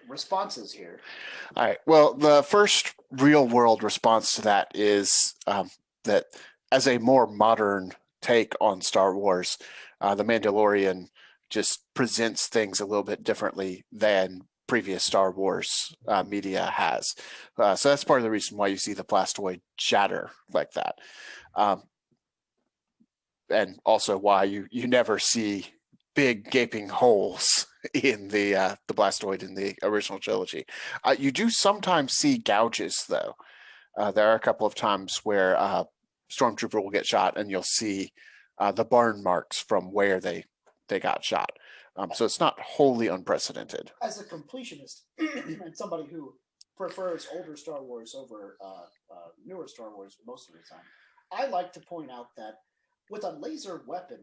responses here. All right. Well, the first real world response to that is that as a more modern take on Star Wars, The Mandalorian just presents things a little bit differently than previous Star Wars media has. So that's part of the reason why you see the blastoid shatter like that. And also why you never see big gaping holes in the blastoid in the original trilogy. You do sometimes see gouges, though. There are a couple of times where Stormtrooper will get shot, and you'll see the burn marks from where they got shot. So it's not wholly unprecedented. As a completionist and somebody who prefers older Star Wars over newer Star Wars most of the time, I like to point out that with a laser weapon,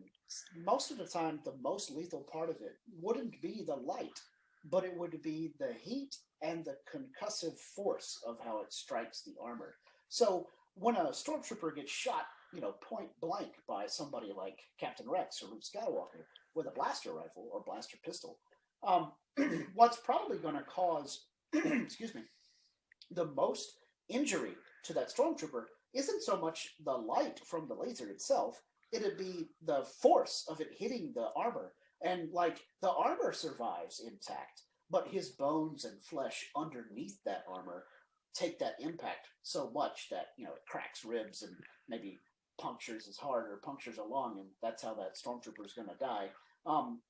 most of the time, the most lethal part of it wouldn't be the light, but it would be the heat and the concussive force of how it strikes the armor. So when a Stormtrooper gets shot, point blank by somebody like Captain Rex or Luke Skywalker with a blaster rifle or blaster pistol, what's probably going to cause, excuse me, the most injury to that Stormtrooper isn't so much the light from the laser itself. It'd be the force of it hitting the armor. And the armor survives intact, but his bones and flesh underneath that armor take that impact so much that, it cracks ribs and maybe punctures his heart or punctures a lung, and that's how that Stormtrooper is going to die.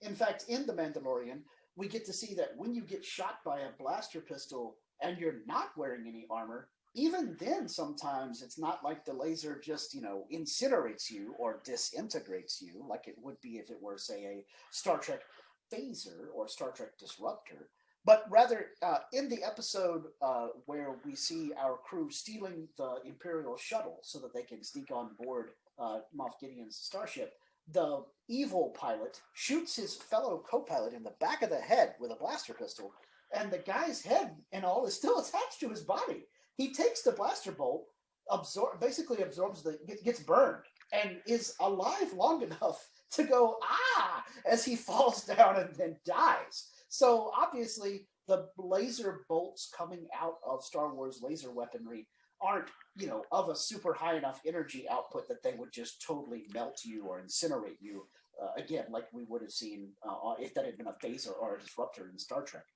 In fact, in The Mandalorian, we get to see that when you get shot by a blaster pistol and you're not wearing any armor, even then, sometimes it's not like the laser just, incinerates you or disintegrates you like it would be if it were, say, a Star Trek phaser or Star Trek disruptor. But rather, in the episode where we see our crew stealing the Imperial shuttle so that they can sneak on board Moff Gideon's starship, the evil pilot shoots his fellow co-pilot in the back of the head with a blaster pistol, and the guy's head and all is still attached to his body. He takes the blaster bolt, gets burned, and is alive long enough to go, as he falls down and then dies. So obviously, the laser bolts coming out of Star Wars laser weaponry aren't, of a super high enough energy output that they would just totally melt you or incinerate you, again, like we would have seen if that had been a phaser or a disruptor in Star Trek.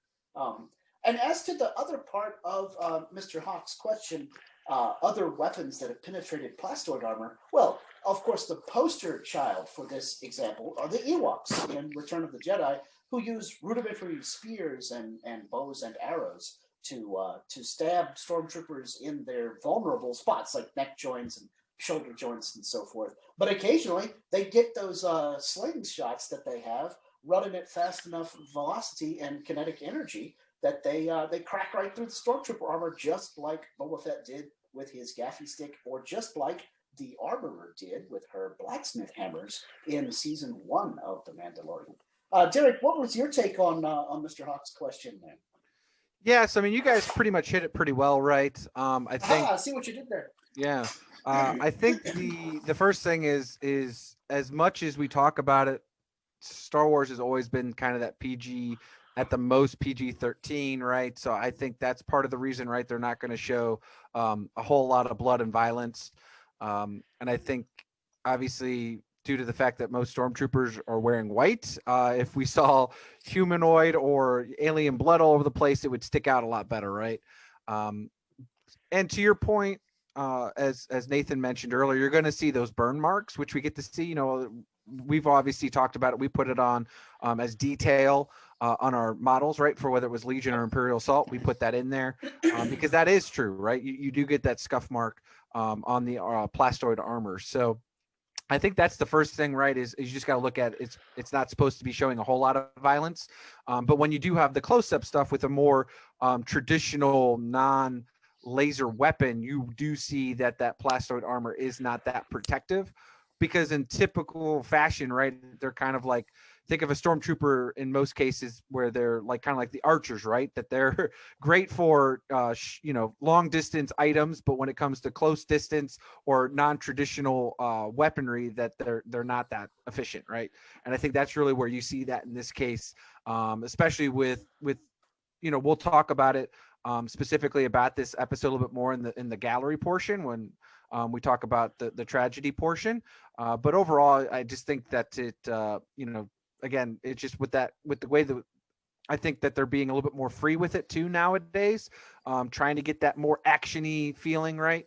And as to the other part of Mr. Hawk's question, other weapons that have penetrated plastoid armor, well, of course, the poster child for this example are the Ewoks in Return of the Jedi, who use rudimentary spears and bows and arrows to stab stormtroopers in their vulnerable spots, like neck joints and shoulder joints and so forth. But occasionally, they get those slingshots that they have running at fast enough velocity and kinetic energy that they crack right through the Stormtrooper armor, just like Boba Fett did with his gaffy stick, or just like the Armorer did with her blacksmith hammers in season 1 of The Mandalorian. Derrick, what was your take on Mr. Hawk's question there? Yes, I mean, you guys pretty much hit it pretty well, right? I think. I see what you did there. Yeah, I think the first thing is as much as we talk about it, Star Wars has always been kind of that PG, at the most PG-13, right? So I think that's part of the reason, right? They're not going to show a whole lot of blood and violence. And I think, obviously, due to the fact that most stormtroopers are wearing white, if we saw humanoid or alien blood all over the place, it would stick out a lot better, right? And to your point, as Nathan mentioned earlier, you're going to see those burn marks, which we get to see. We've obviously talked about it. We put it on as detail on our models, right? For whether it was Legion or Imperial Assault, we put that in there because that is true, right? You do get that scuff mark on the plastoid armor. So I think that's the first thing, right? Is you just got to look at it. It's not supposed to be showing a whole lot of violence, but when you do have the close-up stuff with a more traditional non-laser weapon, you do see that plastoid armor is not that protective. Because in typical fashion, right, they're kind of like, think of a stormtrooper in most cases where they're like kind of like the archers, right? That they're great for long distance items, but when it comes to close distance or non-traditional weaponry, that they're not that efficient, right? And I think that's really where you see that in this case, especially with we'll talk about it specifically about this episode a little bit more in the gallery portion when we talk about the tragedy portion. But overall, I just think that it, again, it's just with the way that I think that they're being a little bit more free with it too nowadays, trying to get that more action-y feeling, right?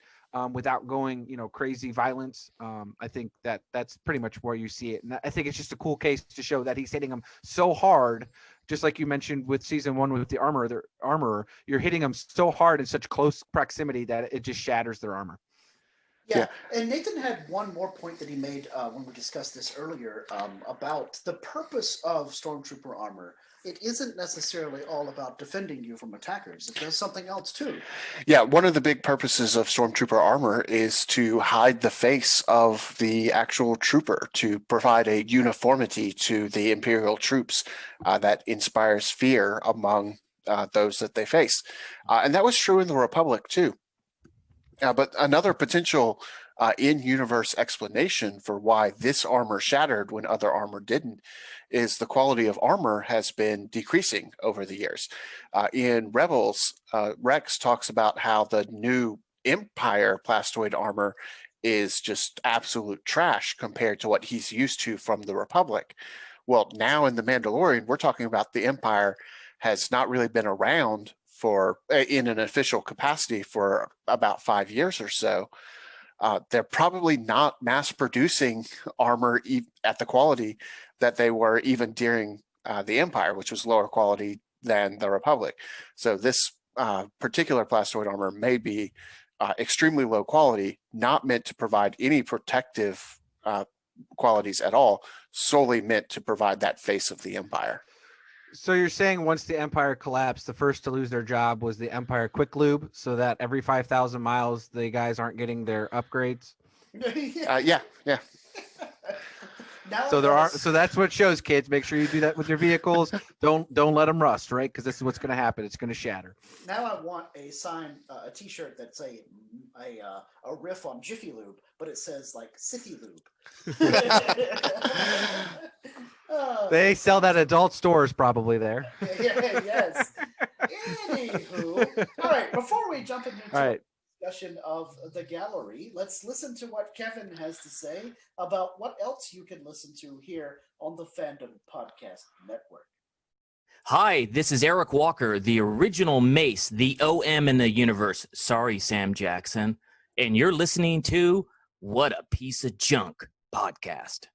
Without going, crazy violence. I think that's pretty much where you see it. And I think it's just a cool case to show that he's hitting them so hard, just like you mentioned with season 1 with the armorer, you're hitting them so hard in such close proximity that it just shatters their armor. Yeah, and Nathan had one more point that he made when we discussed this earlier about the purpose of Stormtrooper armor. It isn't necessarily all about defending you from attackers. It does something else too. Yeah, one of the big purposes of Stormtrooper armor is to hide the face of the actual trooper, to provide a uniformity to the Imperial troops that inspires fear among those that they face. And that was true in the Republic too. But another potential in-universe explanation for why this armor shattered when other armor didn't is the quality of armor has been decreasing over the years. In Rebels, Rex talks about how the new Empire plastoid armor is just absolute trash compared to what he's used to from the Republic. Well, now in The Mandalorian, we're talking about the Empire has not really been around in an official capacity for about 5 years or so. They're probably not mass producing armor at the quality that they were even during the Empire, which was lower quality than the Republic. So this particular plastoid armor may be extremely low quality, not meant to provide any protective qualities at all, solely meant to provide that face of the Empire. So you're saying once the Empire collapsed, the first to lose their job was the Empire Quick Lube, so that every 5,000 miles, the guys aren't getting their upgrades? Yeah. So that's what it shows, kids. Make sure you do that with your vehicles. Don't let them rust, right? Because this is what's going to happen. It's going to shatter. Now I want a sign, a T-shirt that's a riff on Jiffy Lube, but it says like Siffy Lube. They sell that at adult stores probably there. Yes. Anywho, all right. Before we jump into the discussion of the gallery, let's listen to what Kevin has to say about what else you can listen to here on the Fandom Podcast Network. Hi, this is Eric Walker, the original Mace, the OM in the universe. Sorry, Sam Jackson. And you're listening to What a Piece of Junk podcast.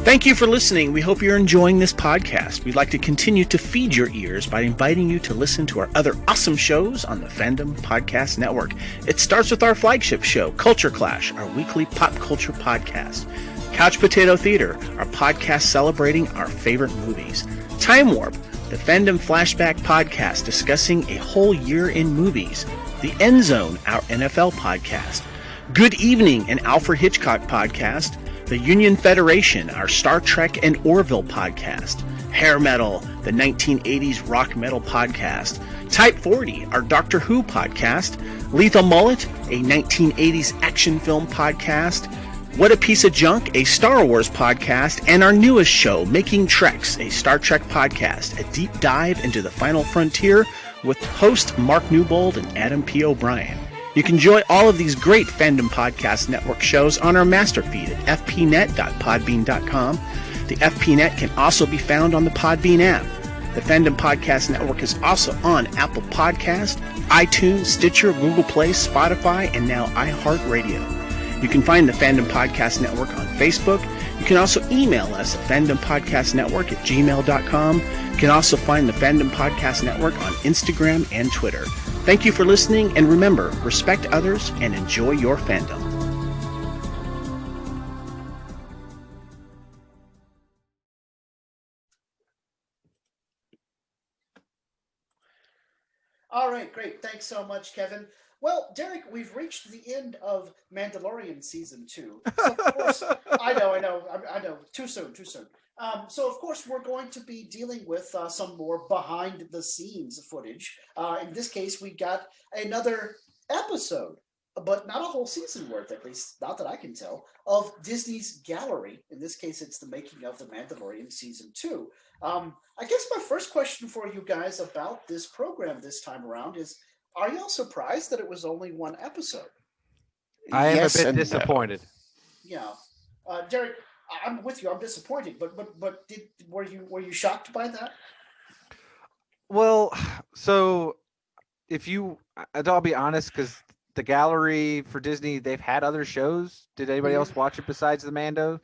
Thank you for listening. We hope you're enjoying this podcast. We'd like to continue to feed your ears by inviting you to listen to our other awesome shows on the Fandom Podcast Network. It starts with our flagship show, Culture Clash, our weekly pop culture podcast. Couch Potato Theater, our podcast celebrating our favorite movies. Time Warp, the Fandom Flashback podcast discussing a whole year in movies. The End Zone, our NFL podcast. Good Evening, an Alfred Hitchcock podcast. The Union Federation, our Star Trek and Orville podcast. Hair Metal, the 1980s rock metal podcast. Type 40, our Doctor Who podcast. Lethal Mullet, a 1980s action film podcast. What a Piece of Junk, a Star Wars podcast. And our newest show, Making Treks, a Star Trek podcast. A deep dive into the final frontier with host Mark Newbold and Adam P. O'Brien. You can enjoy all of these great Fandom Podcast Network shows on our master feed at fpnet.podbean.com. The FPNet can also be found on the Podbean app. The Fandom Podcast Network is also on Apple Podcast, iTunes, Stitcher, Google Play, Spotify, and now iHeartRadio. You can find the Fandom Podcast Network on Facebook. You can also email us at fandompodcastnetwork@gmail.com. You can also find the Fandom Podcast Network on Instagram and Twitter. Thank you for listening, and remember, respect others and enjoy your fandom. All right, great. Thanks so much, Kevin. Well, Derek, we've reached the end of Mandalorian season 2. So of course, I know. Too soon. So of course, we're going to be dealing with some more behind the scenes footage. In this case, we got another episode, but not a whole season worth, at least not that I can tell, of Disney's gallery. In this case, it's the making of The Mandalorian season 2. I guess my first question for you guys about this program this time around is, are y'all surprised that it was only one episode? I am Yes a bit and no. disappointed. Yeah. Derek, I'm with you. I'm disappointed, but were you shocked by that? Well, so I'll be honest, because the gallery for Disney, they've had other shows. Did anybody else watch it besides the Mando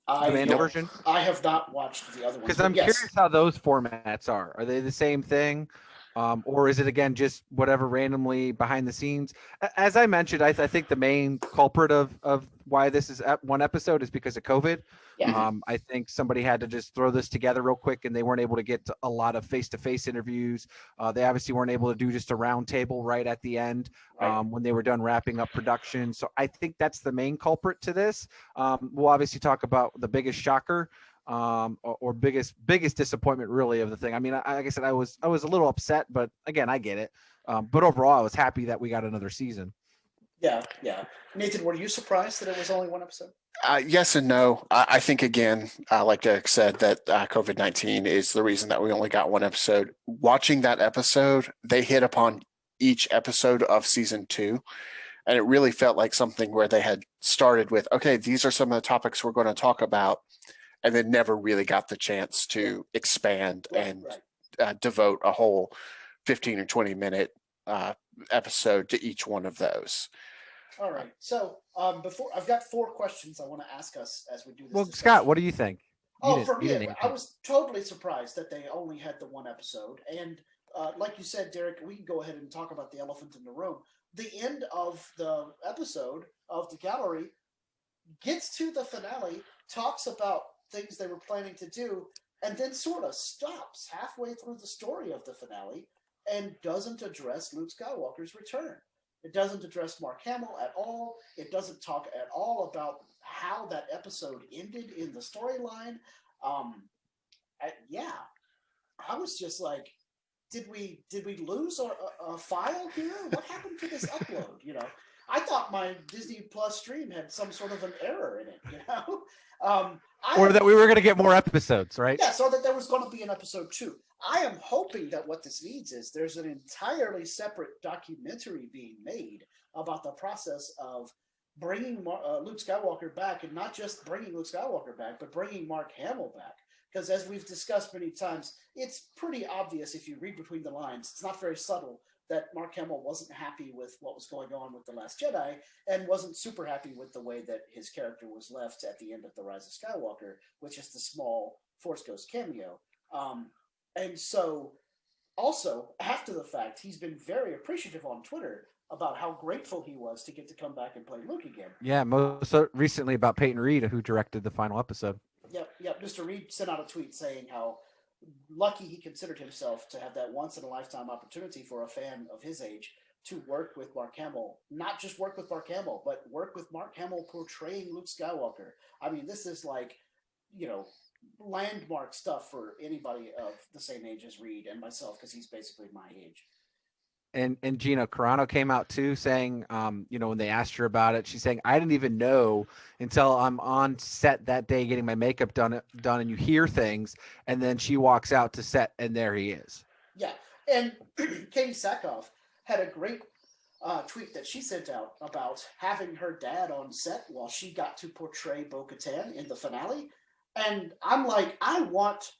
version? I have not watched the other ones. Because I'm curious how those formats are. Are they the same thing? Or is it, again, just whatever randomly behind the scenes? As I mentioned, I think the main culprit of why this is one episode is because of COVID. Yeah. I think somebody had to just throw this together real quick, and they weren't able to get to a lot of face-to-face interviews. They obviously weren't able to do just a round table right at the end when they were done wrapping up production. So I think that's the main culprit to this. We'll obviously talk about the biggest shocker. Or biggest disappointment really of the thing. I mean, like I said, I was a little upset, but again, I get it. But overall, I was happy that we got another season. Yeah. Nathan, were you surprised that it was only one episode? Yes and no. I think, again, like Derek said, that COVID-19 is the reason that we only got one episode. Watching that episode, they hit upon each episode of season 2. And it really felt like something where they had started with, okay, these are some of the topics we're going to talk about, and then never really got the chance to expand and devote a whole 15 or 20 minute episode to each one of those. All right. So before, I've got 4 questions I want to ask us as we do this. Well, discussion. Scott, what do you think? For me, I was totally surprised that they only had the one episode. And like you said, Derek, we can go ahead and talk about the elephant in the room. The end of the episode of the gallery gets to the finale, talks about things they were planning to do, and then sort of stops halfway through the story of the finale and doesn't address Luke Skywalker's return. It doesn't address Mark Hamill at all. It doesn't talk at all about how that episode ended in the storyline. I was just like, did we lose a file here? What happened to this upload? You know, I thought my Disney Plus stream had some sort of an error in it. You know. Or that we were going to get more episodes, right? Yeah, so that there was going to be an episode 2. I am hoping that what this means is there's an entirely separate documentary being made about the process of bringing Luke Skywalker back, and not just bringing Luke Skywalker back, but bringing Mark Hamill back. Because as we've discussed many times, it's pretty obvious if you read between the lines. It's not very subtle that Mark Hamill wasn't happy with what was going on with The Last Jedi and wasn't super happy with the way that his character was left at the end of The Rise of Skywalker, which is the small Force Ghost cameo. And so also, after the fact, he's been very appreciative on Twitter about how grateful he was to get to come back and play Luke again. Yeah, most recently about Peyton Reed, who directed the final episode. Yep. Mr. Reed sent out a tweet saying how lucky he considered himself to have that once-in-a-lifetime opportunity for a fan of his age to work with Mark Hamill. Not just work with Mark Hamill, but work with Mark Hamill portraying Luke Skywalker. I mean, this is like, you know, landmark stuff for anybody of the same age as Reed and myself, because he's basically my age. And Gina Carano came out too, saying, when they asked her about it, she's saying, I didn't even know until I'm on set that day getting my makeup done, and you hear things, and then she walks out to set, and there he is. Yeah, and Katie Sackhoff had a great tweet that she sent out about having her dad on set while she got to portray Bo-Katan in the finale. And I'm like, I want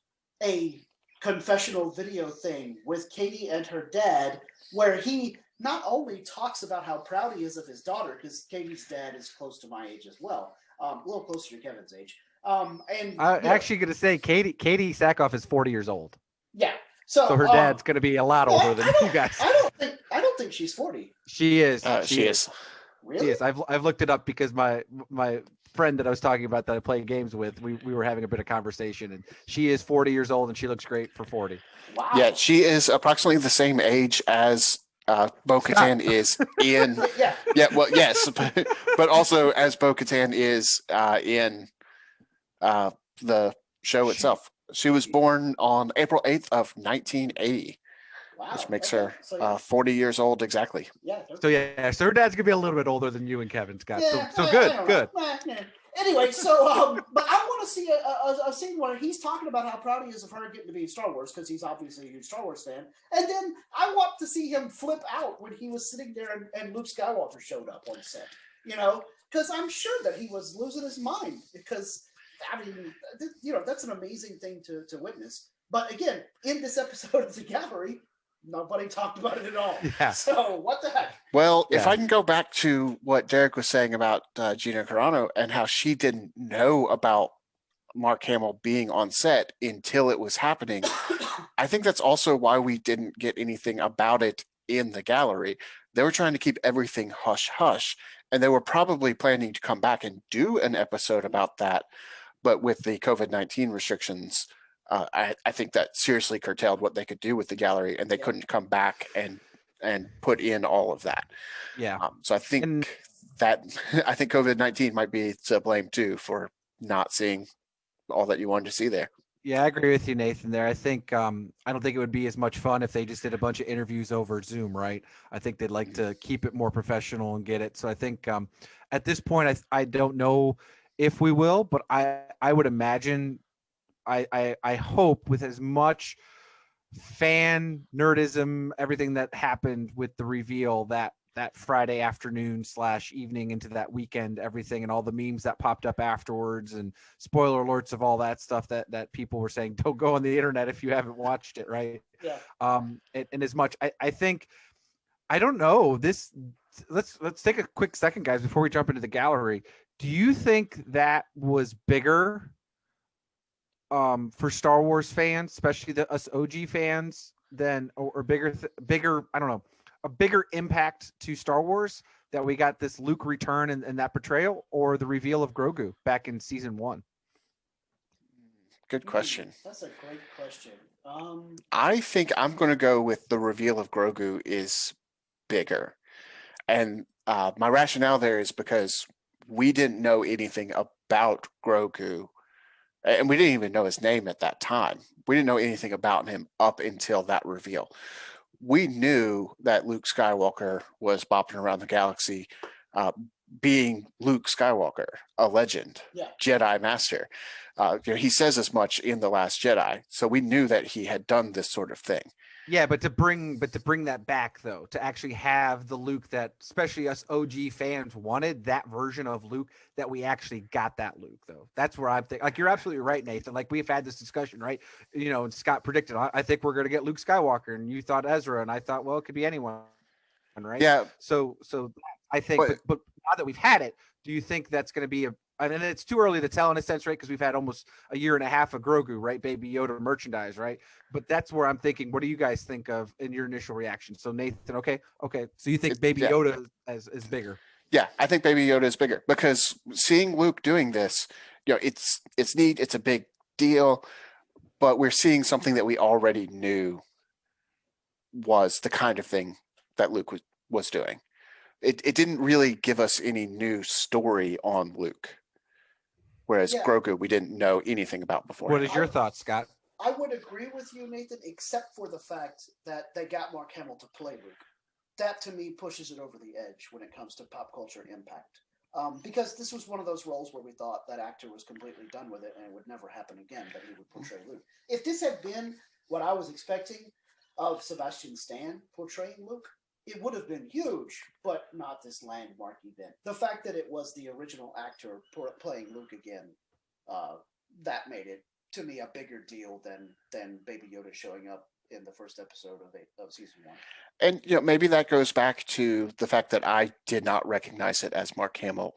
a confessional video thing with Katie and her dad, where he not only talks about how proud he is of his daughter, because Katie's dad is close to my age as well, a little closer to Kevin's age. And I'm actually going to say Katie Sackhoff is 40 years old. Yeah. So her dad's going to be a lot older than you guys. I don't think she's 40. She is. Really? She is. I've looked it up because my friend that I was talking about that I play games with, we were having a bit of conversation, and she is 40 years old and she looks great for 40. Wow. Yeah, she is approximately the same age as Bo-Katan is in. Yeah. Yeah, well, yes, but also as Bo-Katan is in the show itself. She was born on April 8th of 1980, Wow. which makes Okay. her So, yeah. 40 years old exactly. Yeah. So her dad's gonna be a little bit older than you and Kevin, Scott. Yeah, So I good, don't good. know. Anyway, so but I want to see a scene where he's talking about how proud he is of her getting to be in Star Wars because he's obviously a huge Star Wars fan, and then I want to see him flip out when he was sitting there and Luke Skywalker showed up on set. Because I'm sure that he was losing his mind because I mean, that's an amazing thing to witness. But again, in this episode of the gallery, nobody talked about it at all. Yeah. So what the heck? Well, if Yeah. I can go back to what Derek was saying about Gina Carano and how she didn't know about Mark Hamill being on set until it was happening, I think that's also why we didn't get anything about it in the gallery. They were trying to keep everything hush hush, and they were probably planning to come back and do an episode about that. But with the COVID-19 restrictions, I think that seriously curtailed what they could do with the gallery, and they couldn't come back and put in all of that. Yeah. So I think I think COVID-19 might be to blame too for not seeing all that you wanted to see there. Yeah, I agree with you, Nathan. There, I think I don't think it would be as much fun if they just did a bunch of interviews over Zoom, right? I think they'd like to keep it more professional and get it. So I think at this point, I don't know if we will, but I would imagine, I hope with as much fan nerdism, everything that happened with the reveal that Friday afternoon / evening into that weekend, everything and all the memes that popped up afterwards and spoiler alerts of all that stuff that people were saying, don't go on the internet if you haven't watched it, right? Yeah. And as much, I think, I don't know this. Let's take a quick second, guys, before we jump into the gallery. Do you think that was bigger for Star Wars fans, especially us OG fans, than or bigger, I don't know, a bigger impact to Star Wars that we got this Luke return and that portrayal, or the reveal of Grogu back in season 1? Good question. That's a great question. I think I'm going to go with the reveal of Grogu is bigger. And my rationale there is because we didn't know anything about Grogu, and we didn't even know his name at that time. We didn't know anything about him up until that reveal. We knew that Luke Skywalker was bopping around the galaxy, being Luke Skywalker, a legend, Jedi Master. He says as much in The Last Jedi, so we knew that he had done this sort of thing. Yeah, but to bring that back though, to actually have the Luke that especially us OG fans wanted, that version of Luke, that we actually got that Luke though. That's where I'm thinking. Like, you're absolutely right, Nathan. Like, we've had this discussion, right? And Scott predicted, I think we're going to get Luke Skywalker, and you thought Ezra, and I thought, well, it could be anyone, right? Yeah. So I think, but now that we've had it, do you think that's going to be and it's too early to tell in a sense, right? Because we've had almost a year and a half of Grogu, right? Baby Yoda merchandise, right? But that's where I'm thinking, what do you guys think of in your initial reaction? So Nathan, okay. So you think Baby Yoda is bigger? Yeah, I think Baby Yoda is bigger because seeing Luke doing this, it's neat. It's a big deal, but we're seeing something that we already knew was the kind of thing that Luke was doing. It didn't really give us any new story on Luke. Whereas Grogu, we didn't know anything about before. What is your thoughts, Scott? I would agree with you, Nathan, except for the fact that they got Mark Hamill to play Luke. That, to me, pushes it over the edge when it comes to pop culture impact. Because this was one of those roles where we thought that actor was completely done with it and it would never happen again, that he would portray Luke. If this had been what I was expecting of Sebastian Stan portraying Luke, it would have been huge, but not this landmark event. The fact that it was the original actor playing Luke again, that made it, to me, a bigger deal than Baby Yoda showing up in the first episode of season 1. And maybe that goes back to the fact that I did not recognize it as Mark Hamill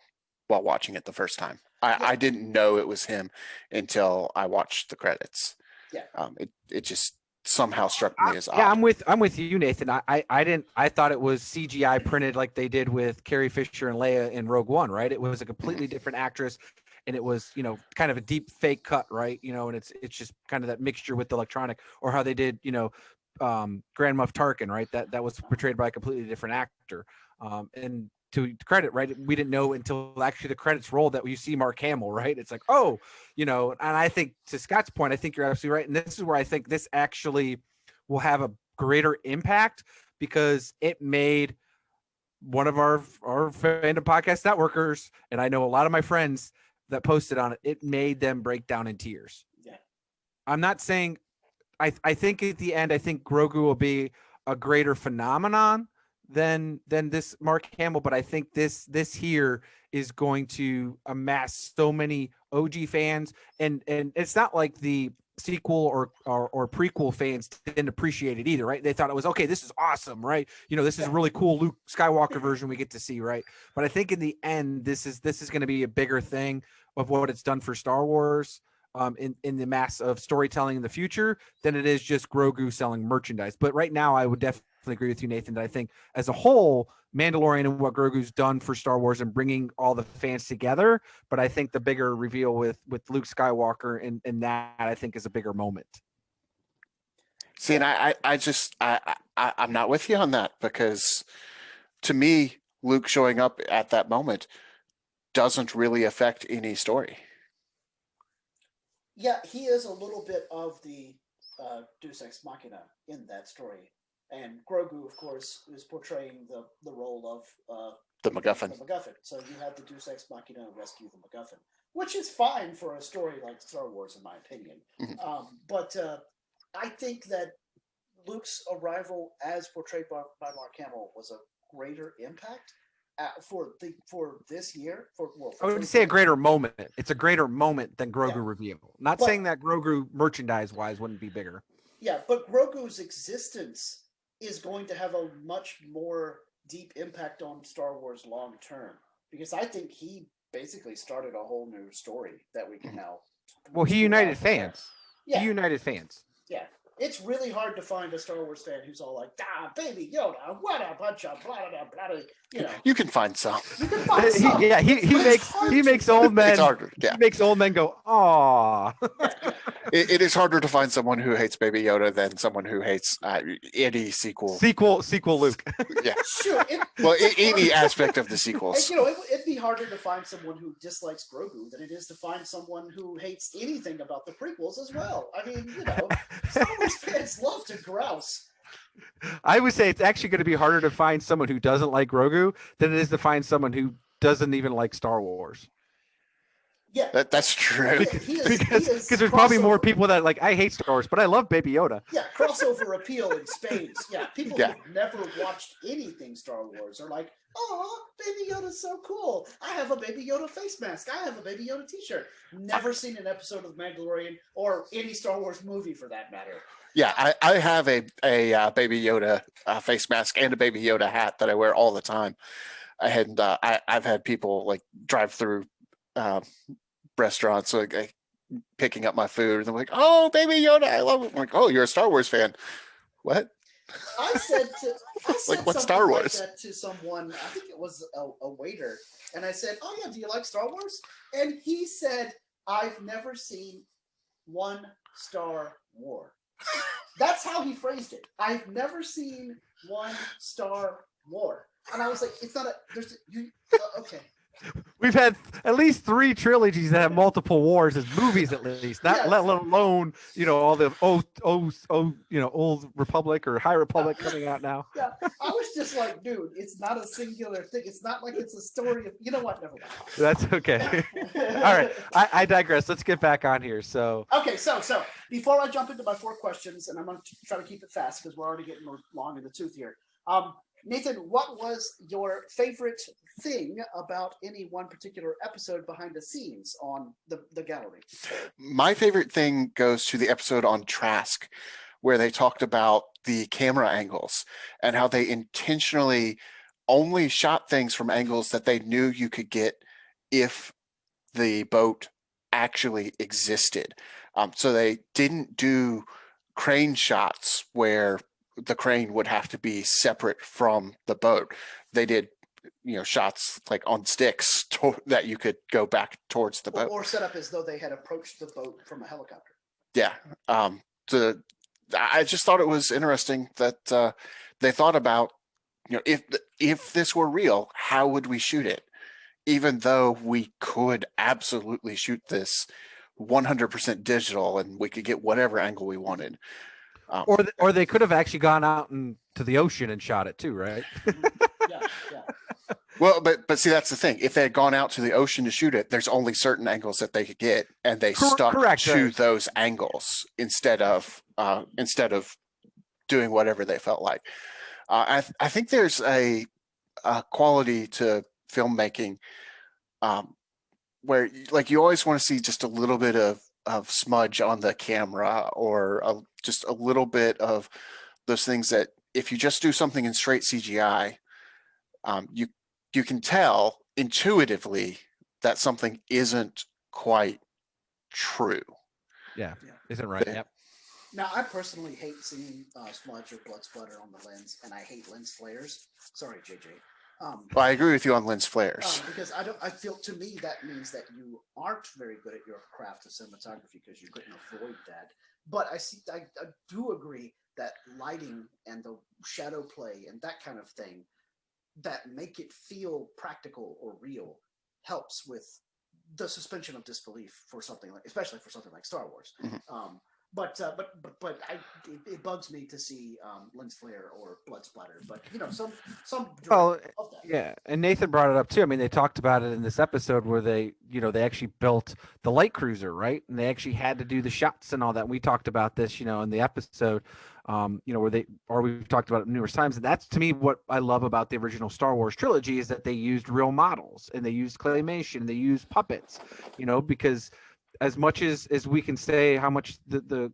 while watching it the first time. I didn't know it was him until I watched the credits. Yeah. It just somehow struck me as odd. Yeah, I'm with you, Nathan. I thought it was CGI printed like they did with Carrie Fisher and Leia in Rogue One, right? It was a completely different actress, and it was, kind of a deep fake cut, right? And it's just kind of that mixture with the electronic, or how they did, Grand Moff Tarkin, right? That was portrayed by a completely different actor. And to credit, right? We didn't know until actually the credits rolled that you see Mark Hamill, right? It's like, oh, and I think to Scott's point, I think you're absolutely right. And this is where I think this actually will have a greater impact because it made one of our fandom podcast networkers, and I know a lot of my friends that posted on it, it made them break down in tears. Yeah. I'm not saying, I think at the end, I think Grogu will be a greater phenomenon than this Mark Hamill, but I think this here is going to amass so many OG fans, and it's not like the sequel or prequel fans didn't appreciate it either, right? They thought it was okay, this is awesome, right? This is a really cool Luke Skywalker version we get to see, right? But I think in the end, this is going to be a bigger thing of what it's done for Star Wars in the mass of storytelling in the future than it is just Grogu selling merchandise. But right now, I would definitely agree with you, Nathan, that I think as a whole, Mandalorian and what Grogu's done for Star Wars and bringing all the fans together. But I think the bigger reveal with Luke Skywalker and that, I think, is a bigger moment. See, and I'm not with you on that, because to me, Luke showing up at that moment doesn't really affect any story. Yeah, he is a little bit of the Deus Ex Machina in that story. And Grogu, of course, is portraying the role of The MacGuffin. So you have the Deus Ex Machina rescue the MacGuffin, which is fine for a story like Star Wars, in my opinion. Mm-hmm. But I think that Luke's arrival, as portrayed by Mark Hamill, was a greater impact for this year. I would say a greater moment. It's a greater moment than Grogu reveal. Not saying that Grogu merchandise-wise wouldn't be bigger. Yeah, but Grogu's existence is going to have a much more deep impact on Star Wars long term, because I think he basically started a whole new story that we can now. Well, he united fans. Yeah. He united fans. Yeah. It's really hard to find a Star Wars fan who's all like, Baby Yoda, what a bunch of blah, blah, blah, blah, You can find some. You can find some. He makes old men. It's harder. Yeah. He makes old men go, "Aw." It is harder to find someone who hates Baby Yoda than someone who hates any sequel. Sequel Luke. Yeah. Sure. Any aspect of the sequels. It'd be harder to find someone who dislikes Grogu than it is to find someone who hates anything about the prequels as well. I mean, Star Wars fans love to grouse. I would say it's actually going to be harder to find someone who doesn't like Grogu than it is to find someone who doesn't even like Star Wars. Yeah, that's true. Because there's probably more people that like, I hate Star Wars, but I love Baby Yoda. Yeah, crossover appeal in spades. Yeah, people who've never watched anything Star Wars are like, oh, Baby Yoda's so cool. I have a Baby Yoda face mask. I have a Baby Yoda t-shirt. Never seen an episode of The Mandalorian or any Star Wars movie for that matter. Yeah, I have a Baby Yoda face mask and a Baby Yoda hat that I wear all the time. And I've had people like drive through restaurants like picking up my food, and they're like, "Oh, Baby Yoda, I love it." I'm like, "Oh, you're a Star Wars fan? What?" I said like, what Star Wars? Like that to someone. I think it was a waiter, and I said, "Oh yeah, do you like Star Wars?" And he said, "I've never seen one Star War." That's how he phrased it. I've never seen one Star War, and I was like, "It's not a." There's okay. We've had at least 3 trilogies that have multiple wars as movies, at least. Not let alone all the old Republic or High Republic coming out now. Yeah, I was just like, dude, it's not a singular thing. It's not like it's a story of. You know what? Never mind. That's okay. All right, I digress. Let's get back on here. So okay, so before I jump into my 4 questions, and I'm going to try to keep it fast because we're already getting long in the tooth here. Nathan, what was your favorite thing about any one particular episode behind the scenes on the gallery? My favorite thing goes to the episode on Trask, where they talked about the camera angles and how they intentionally only shot things from angles that they knew you could get if the boat actually existed. So they didn't do crane shots where the crane would have to be separate from the boat. They did, shots like on sticks that you could go back towards the boat. Or set up as though they had approached the boat from a helicopter. Yeah. I just thought it was interesting that they thought about, if this were real, how would we shoot it? Even though we could absolutely shoot this 100% digital and we could get whatever angle we wanted. Or they could have actually gone out to the ocean and shot it too, right? Yeah. Well, but see, that's the thing. If they had gone out to the ocean to shoot it, there's only certain angles that they could get, and they stuck to those angles instead of doing whatever they felt like. I think there's a quality to filmmaking where, like, you always want to see just a little bit of smudge on the camera, or just a little bit of those things that if you just do something in straight CGI, you can tell intuitively that something isn't quite true. Yeah. Isn't right. Yep. Now, I personally hate seeing smudge or blood splatter on the lens, and I hate lens flares. Sorry, JJ. Well, I agree with you on lens flares. Because I feel, to me, that means that you aren't very good at your craft of cinematography because you couldn't avoid that. But I do agree that lighting and the shadow play and that kind of thing that make it feel practical or real helps with the suspension of disbelief for something like, especially for something like Star Wars. Mm-hmm. But it bugs me to see lens flare or blood splatter. But some. Well, of that. yeah, and Nathan brought it up too. I mean, they talked about it in this episode where they actually built the light cruiser, right? And they actually had to do the shots and all that. We talked about this, in the episode, where we've talked about it numerous times. And that's, to me, what I love about the original Star Wars trilogy is that they used real models and they used claymation and they used puppets, because as much as we can say how much the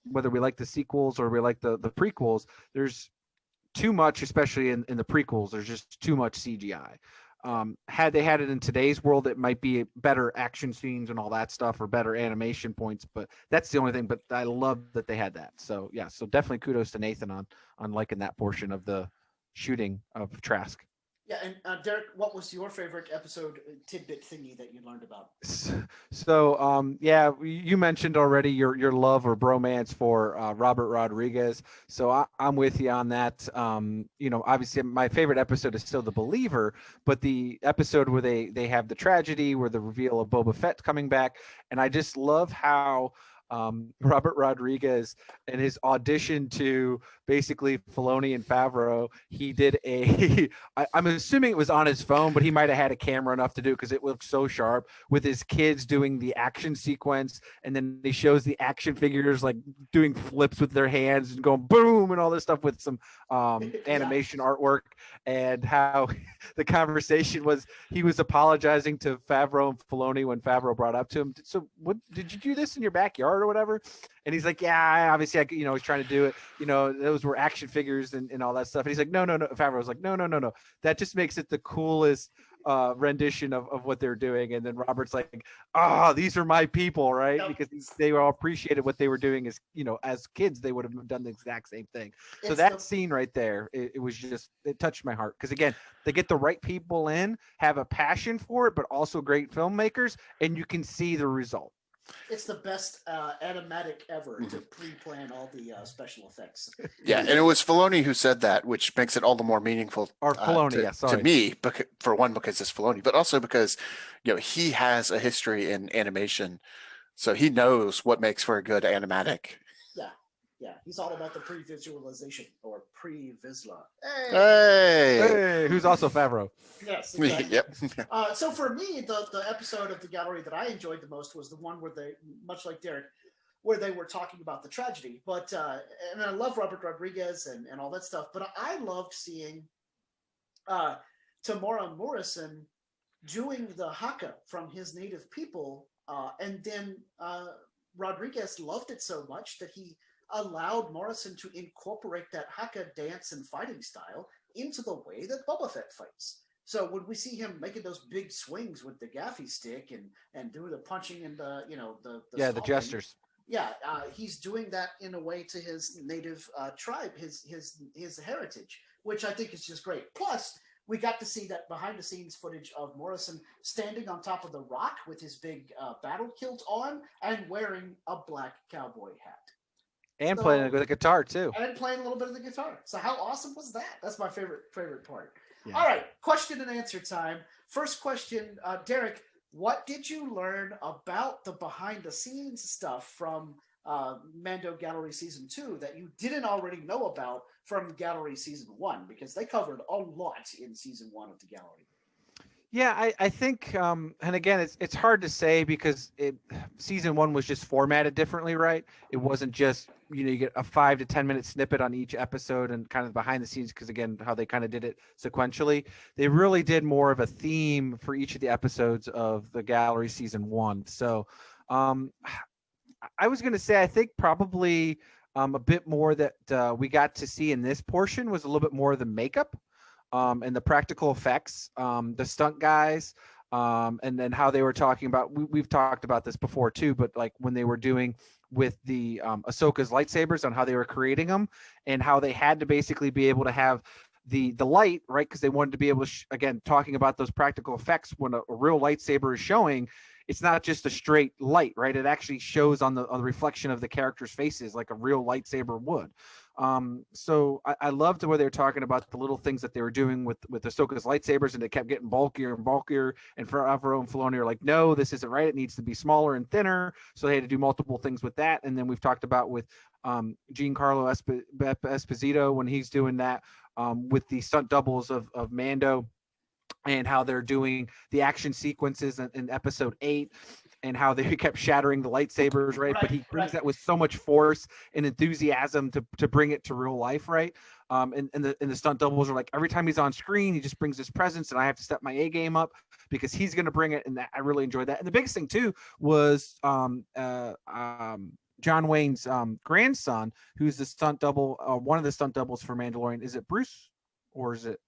whether we like the sequels or we like the prequels, there's too much, especially in the prequels, there's just too much CGI. Had they had it in today's world, it might be better action scenes and all that stuff, or better animation points, but that's the only thing. But I love that they had that. So yeah, so definitely kudos to Nathan on liking that portion of the shooting of Trask. Yeah, and Derek, what was your favorite episode tidbit thingy that you learned about? So, yeah, you mentioned already your love or bromance for Robert Rodriguez. So I'm with you on that. Obviously my favorite episode is still The Believer, but the episode where they have the tragedy, where the reveal of Boba Fett coming back, and I just love how Robert Rodriguez and his audition to basically Filoni and Favreau, he did I'm assuming it was on his phone, but he might have had a camera enough to do, because it looked so sharp, with his kids doing the action sequence, and then he shows the action figures like doing flips with their hands and going boom and all this stuff with some animation artwork, and how the conversation was, he was apologizing to Favreau and Filoni when Favreau brought up to him, so what did you do this in your backyard or whatever? And he's like, yeah, obviously I was trying to do it, those were action figures and all that stuff. And he's like, no. Favreau was like, no. That just makes it the coolest rendition of what they're doing. And then Robert's like, these are my people, right? Yep. Because they all appreciated what they were doing as kids, they would have done the exact same thing. So that scene right there, it was just, it touched my heart. Because again, they get the right people in, have a passion for it, but also great filmmakers, and you can see the result. It's the best animatic ever to pre-plan all the special effects. Yeah, and it was Filoni who said that, which makes it all the more meaningful to me, for one, because it's Filoni, but also because he has a history in animation, so he knows what makes for a good animatic. Yeah, he's all about the pre-visualization, or pre-visla. Hey, who's also Favreau. Yes, exactly. Yep. So for me, the episode of The Gallery that I enjoyed the most was the one where they, much like Derek, where they were talking about the tragedy. But and I love Robert Rodriguez and all that stuff, but I loved seeing Tamora Morrison doing the haka from his native people, and then Rodriguez loved it so much that he allowed Morrison to incorporate that haka dance and fighting style into the way that Boba Fett fights. So when we see him making those big swings with the gaffy stick and doing the punching and the the gestures. Yeah, he's doing that in a way to his native tribe, his heritage, which I think is just great. Plus, we got to see that behind the scenes footage of Morrison standing on top of the rock with his big battle kilt on and wearing a black cowboy hat. And So- playing the guitar too. and playing a little bit of the guitar. So how awesome was that? That's my favorite part. Yeah. All right, question and answer time. First question, Derrick, what did you learn about the behind the scenes stuff from Mando Gallery Season 2 that you didn't already know about from Gallery Season 1? Because they covered a lot in Season 1 of the Gallery. Yeah, I think, and again, it's hard to say because season 1 was just formatted differently, right? It wasn't just, you get a 5 to 10 minute snippet on each episode and kind of behind the scenes, because again, how they kind of did it sequentially. They really did more of a theme for each of the episodes of the Gallery Season 1. So I was going to say, I think probably a bit more that we got to see in this portion was a little bit more of the makeup. And the practical effects, the stunt guys, and then how they were talking about, we've talked about this before too, but like when they were doing with the Ahsoka's lightsabers on how they were creating them and how they had to basically be able to have the light, right? Because they wanted to be able to, again, talking about those practical effects when a real lightsaber is showing, it's not just a straight light, right? It actually shows on the reflection of the characters' faces like a real lightsaber would. So I loved the way they were talking about the little things that they were doing with Ahsoka's lightsabers, and they kept getting bulkier and bulkier, and Favreau and Filoni are like, no, this isn't right. It needs to be smaller and thinner. So they had to do multiple things with that. And then we've talked about with Giancarlo Esposito when he's doing that with the stunt doubles of Mando, and how they're doing the action sequences in episode 8, and how they kept shattering the lightsabers, right? But he brings that with so much force and enthusiasm to bring it to real life, right? And the stunt doubles are like, every time he's on screen, he just brings his presence, and I have to step my A game up because he's going to bring it. And I really enjoyed that. And the biggest thing too was John Wayne's grandson, who's the stunt double, one of the stunt doubles for Mandalorian. Is it Bruce, or is it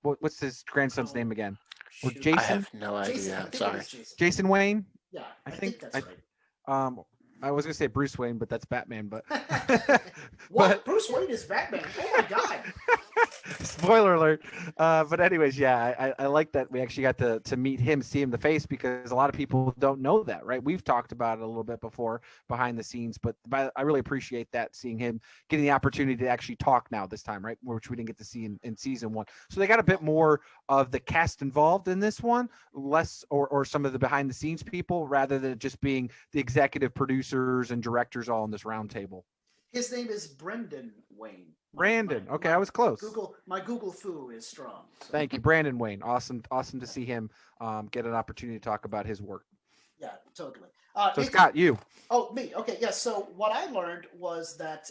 what's his grandson's name again? Or Jason? I have no idea. Jason, I I'm think it sorry. was Jason. Jason Wayne? Yeah, I think think that's right. I was gonna say Bruce Wayne, but that's Batman. But What? Bruce Wayne is Batman? Oh my god! Spoiler alert. But anyways, yeah, I like that we actually got to meet him, see him the face, because a lot of people don't know that, right? We've talked about it a little bit before behind the scenes, but I really appreciate that, seeing him getting the opportunity to actually talk now this time, right? Which we didn't get to see in season 1. So they got a bit more of the cast involved in this one, less or some of the behind the scenes people, rather than just being the executive producers and directors all in this round table. His name is Brendan Wayne. Brandon. Okay, I was close. My Google foo is strong. So. Thank you, Brandon Wayne. Awesome to see him get an opportunity to talk about his work. Yeah, totally. So Scott, you. Oh, me. Okay, yeah. So what I learned was that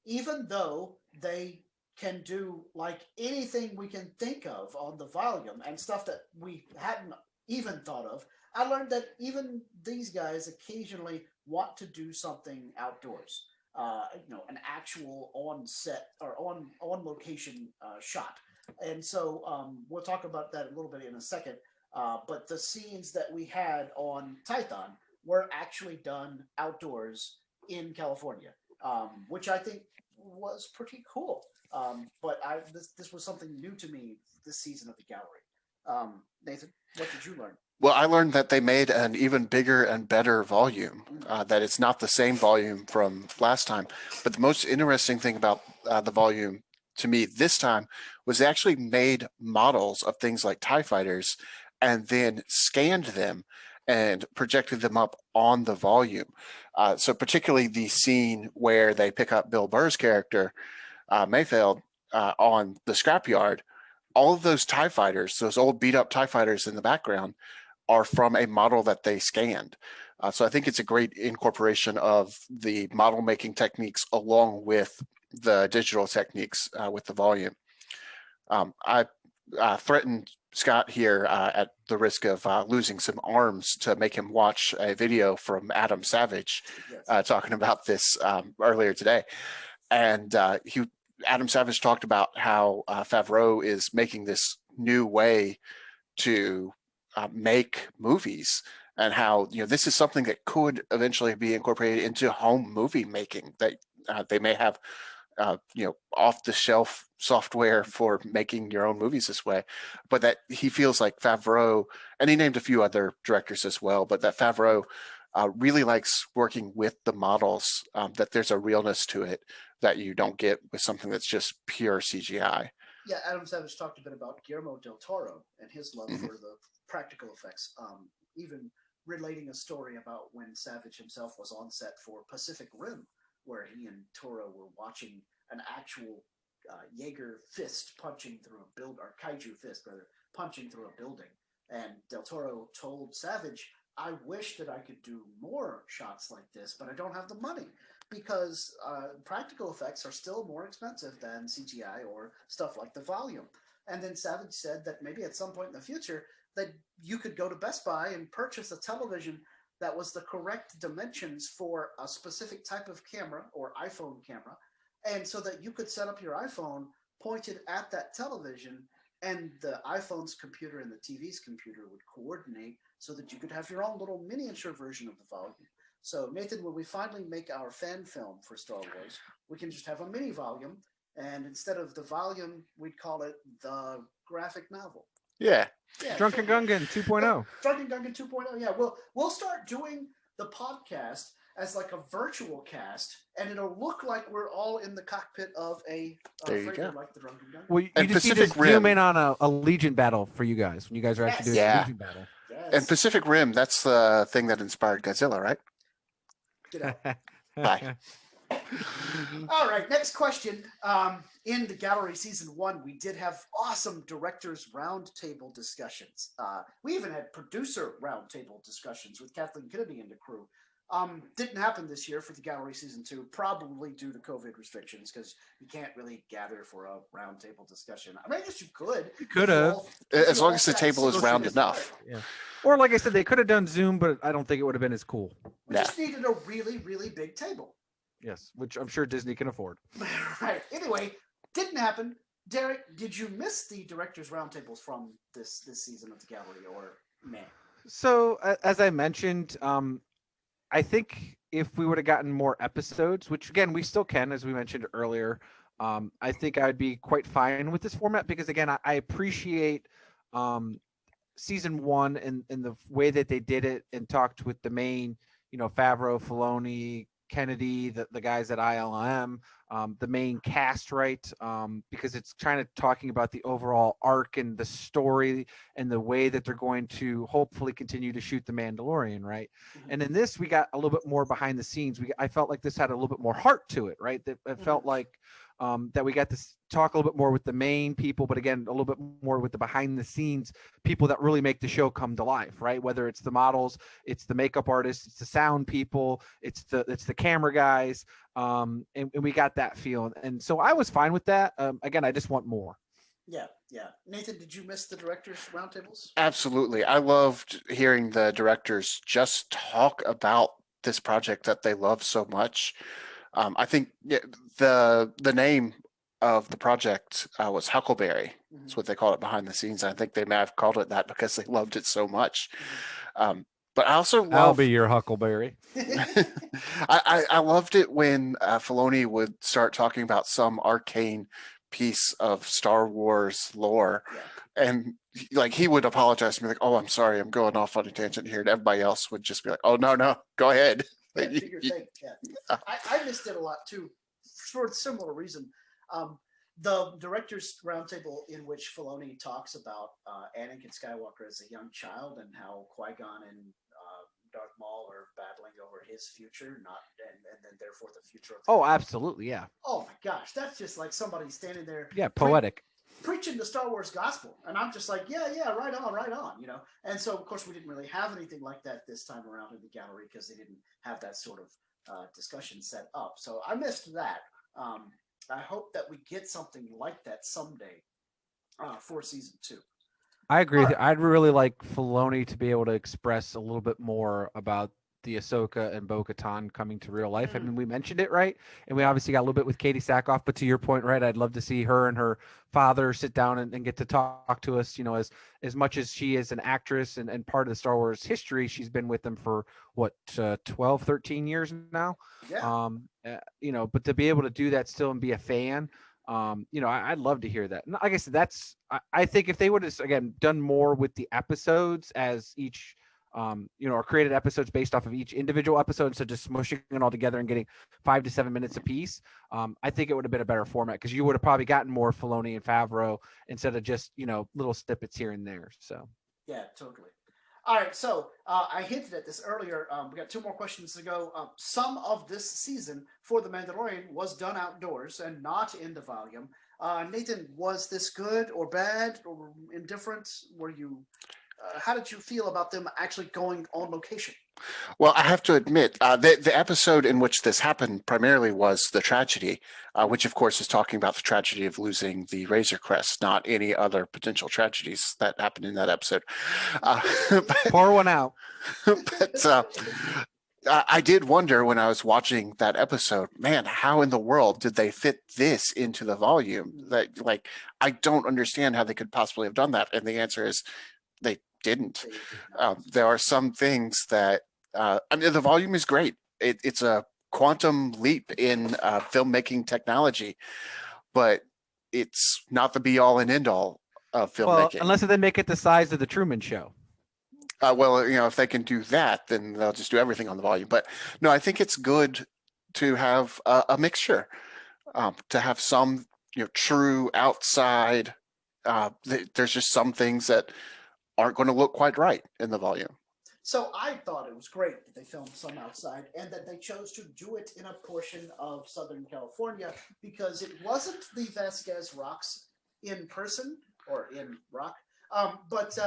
even though they can do like anything we can think of on the volume and stuff that we hadn't even thought of, I learned that even these guys occasionally want to do something outdoors. An actual on set or on location shot. And so we'll talk about that a little bit in a second. But the scenes that we had on Tython were actually done outdoors in California, which I think was pretty cool. But this was something new to me this season of the gallery. Nathan, what did you learn? Well, I learned that they made an even bigger and better volume, that it's not the same volume from last time. But the most interesting thing about the volume to me this time was they actually made models of things like TIE fighters and then scanned them and projected them up on the volume. So particularly the scene where they pick up Bill Burr's character, Mayfeld, on the scrapyard, all of those TIE fighters, those old beat up TIE fighters in the background, are from a model that they scanned. So I think it's a great incorporation of the model making techniques along with the digital techniques with the volume. I threatened Scott here at the risk of losing some arms to make him watch a video from Adam Savage talking about this earlier today. And Adam Savage talked about how Favreau is making this new way to make movies, and how this is something that could eventually be incorporated into home movie making, that they may have off the shelf software for making your own movies this way, but that he feels like Favreau, and he named a few other directors as well, but that Favreau really likes working with the models, that there's a realness to it that you don't get with something that's just pure CGI. Yeah, Adam Savage talked a bit about Guillermo del Toro and his love for the practical effects, even relating a story about when Savage himself was on set for Pacific Rim, where he and Toro were watching an actual Jaeger fist punching through a build, or kaiju fist rather, punching through a building. And Del Toro told Savage, I wish that I could do more shots like this, but I don't have the money, because practical effects are still more expensive than CGI or stuff like the volume. And then Savage said that maybe at some point in the future that you could go to Best Buy and purchase a television that was the correct dimensions for a specific type of camera or iPhone camera, and so that you could set up your iPhone pointed at that television, and the iPhone's computer and the TV's computer would coordinate so that you could have your own little miniature version of the volume. So, Nathan, when we finally make our fan film for Star Wars, we can just have a mini volume, and instead of the volume, we'd call it the graphic novel. Yeah. Drunken Gungan 2.0. Drunken Gungan 2.0. Yeah, we'll start doing the podcast as like a virtual cast, and it'll look like we're all in the cockpit of a freighter like the Drunken Gungan. Well, you And just need Pacific to Rim. zoom in on a Legion battle for you guys when you guys are actually doing Yeah. a Legion battle. Yes. And Pacific Rim, that's the thing that inspired Godzilla, right? Get out. Bye. All right, next question. In the gallery season 1, we did have awesome directors roundtable discussions. We even had producer roundtable discussions with Kathleen Kennedy and the crew. Didn't happen this year for the gallery season 2, probably due to COVID restrictions, because you can't really gather for a roundtable discussion. I mean, I guess you could. You could have. As long as the table is round enough. Yeah. Or like I said, they could have done Zoom, but I don't think it would have been as cool. We just needed a really, really big table. Yes, which I'm sure Disney can afford. Right. Anyway, didn't happen. Derek, did you miss the directors' roundtables from this season of the gallery, or meh? So, as I mentioned, I think if we would have gotten more episodes, which again, we still can, as we mentioned earlier, I think I'd be quite fine with this format, because again, I appreciate season 1 and the way that they did it and talked with the main, Favreau, Filoni, Kennedy, the guys at ILM, the main cast, right? Because it's kind of talking about the overall arc and the story and the way that they're going to hopefully continue to shoot The Mandalorian, right? Mm-hmm. And in this, we got a little bit more behind the scenes. I felt like this had a little bit more heart to it, right? That it felt like that we got to talk a little bit more with the main people, but again, a little bit more with the behind the scenes people that really make the show come to life, right? Whether it's the models, it's the makeup artists, it's the sound people, it's the camera guys, and we got that feel. And so I was fine with that. Again, I just want more. Yeah. Nathan, did you miss the directors' roundtables? Absolutely. I loved hearing the directors just talk about this project that they love so much. I think the name of the project was Huckleberry. Mm-hmm. That's what they call it behind the scenes. I think they may have called it that because they loved it so much. But I also I'll be your Huckleberry. I loved it when Filoni would start talking about some arcane piece of Star Wars lore. Yeah. And like he would apologize to me, like, "Oh, I'm sorry, I'm going off on a tangent here," and everybody else would just be like, "Oh, no, go ahead." Yeah, I missed it a lot too, for a similar reason. The directors' roundtable in which Filoni talks about Anakin Skywalker as a young child and how Qui-Gon and Darth Maul are battling over his future, and then therefore the future of the absolutely, yeah. Oh my gosh, that's just like somebody standing there. Yeah, poetic. Preaching the Star Wars gospel, and I'm just like, yeah, right on, And so, of course, we didn't really have anything like that this time around in the gallery because they didn't have that sort of discussion set up. So I missed that. I hope that we get something like that someday for season 2. I agree. Right. I'd really like Filoni to be able to express a little bit more about the Ahsoka and Bo-Katan coming to real life. I mean, we mentioned it, right? And we obviously got a little bit with Katie Sackhoff, but to your point, right, I'd love to see her and her father sit down and get to talk to us, as much as she is an actress and part of the Star Wars history. She's been with them for 12, 13 years now. Yeah. But to be able to do that still and be a fan, I'd love to hear that. And like I said, I think if they would have, again, done more with the episodes as each or created episodes based off of each individual episode, so just smushing it all together and getting 5 to 7 minutes apiece, I think it would have been a better format, because you would have probably gotten more Filoni and Favreau instead of just little snippets here and there. So yeah, totally. All right, so I hinted at this earlier. We got 2 more questions to go. Some of this season for The Mandalorian was done outdoors and not in the volume. Nathan, was this good or bad or indifferent? Were you? How did you feel about them actually going on location? Well, I have to admit, the episode in which this happened primarily was the tragedy, which of course is talking about the tragedy of losing the Razor Crest, not any other potential tragedies that happened in that episode. pour one out. But I did wonder when I was watching that episode, man, how in the world did they fit this into the volume? I don't understand how they could possibly have done that. And the answer is they didn't. There are some things that the volume is great. It's a quantum leap in filmmaking technology, but it's not the be all and end all of filmmaking. Well, unless they make it the size of the Truman Show. If they can do that, then they'll just do everything on the volume. But no, I think it's good to have a mixture, to have some true outside. There's just some things that aren't going to look quite right in the volume. So I thought it was great that they filmed some outside and that they chose to do it in a portion of Southern California, because it wasn't the Vasquez Rocks in person or in rock. But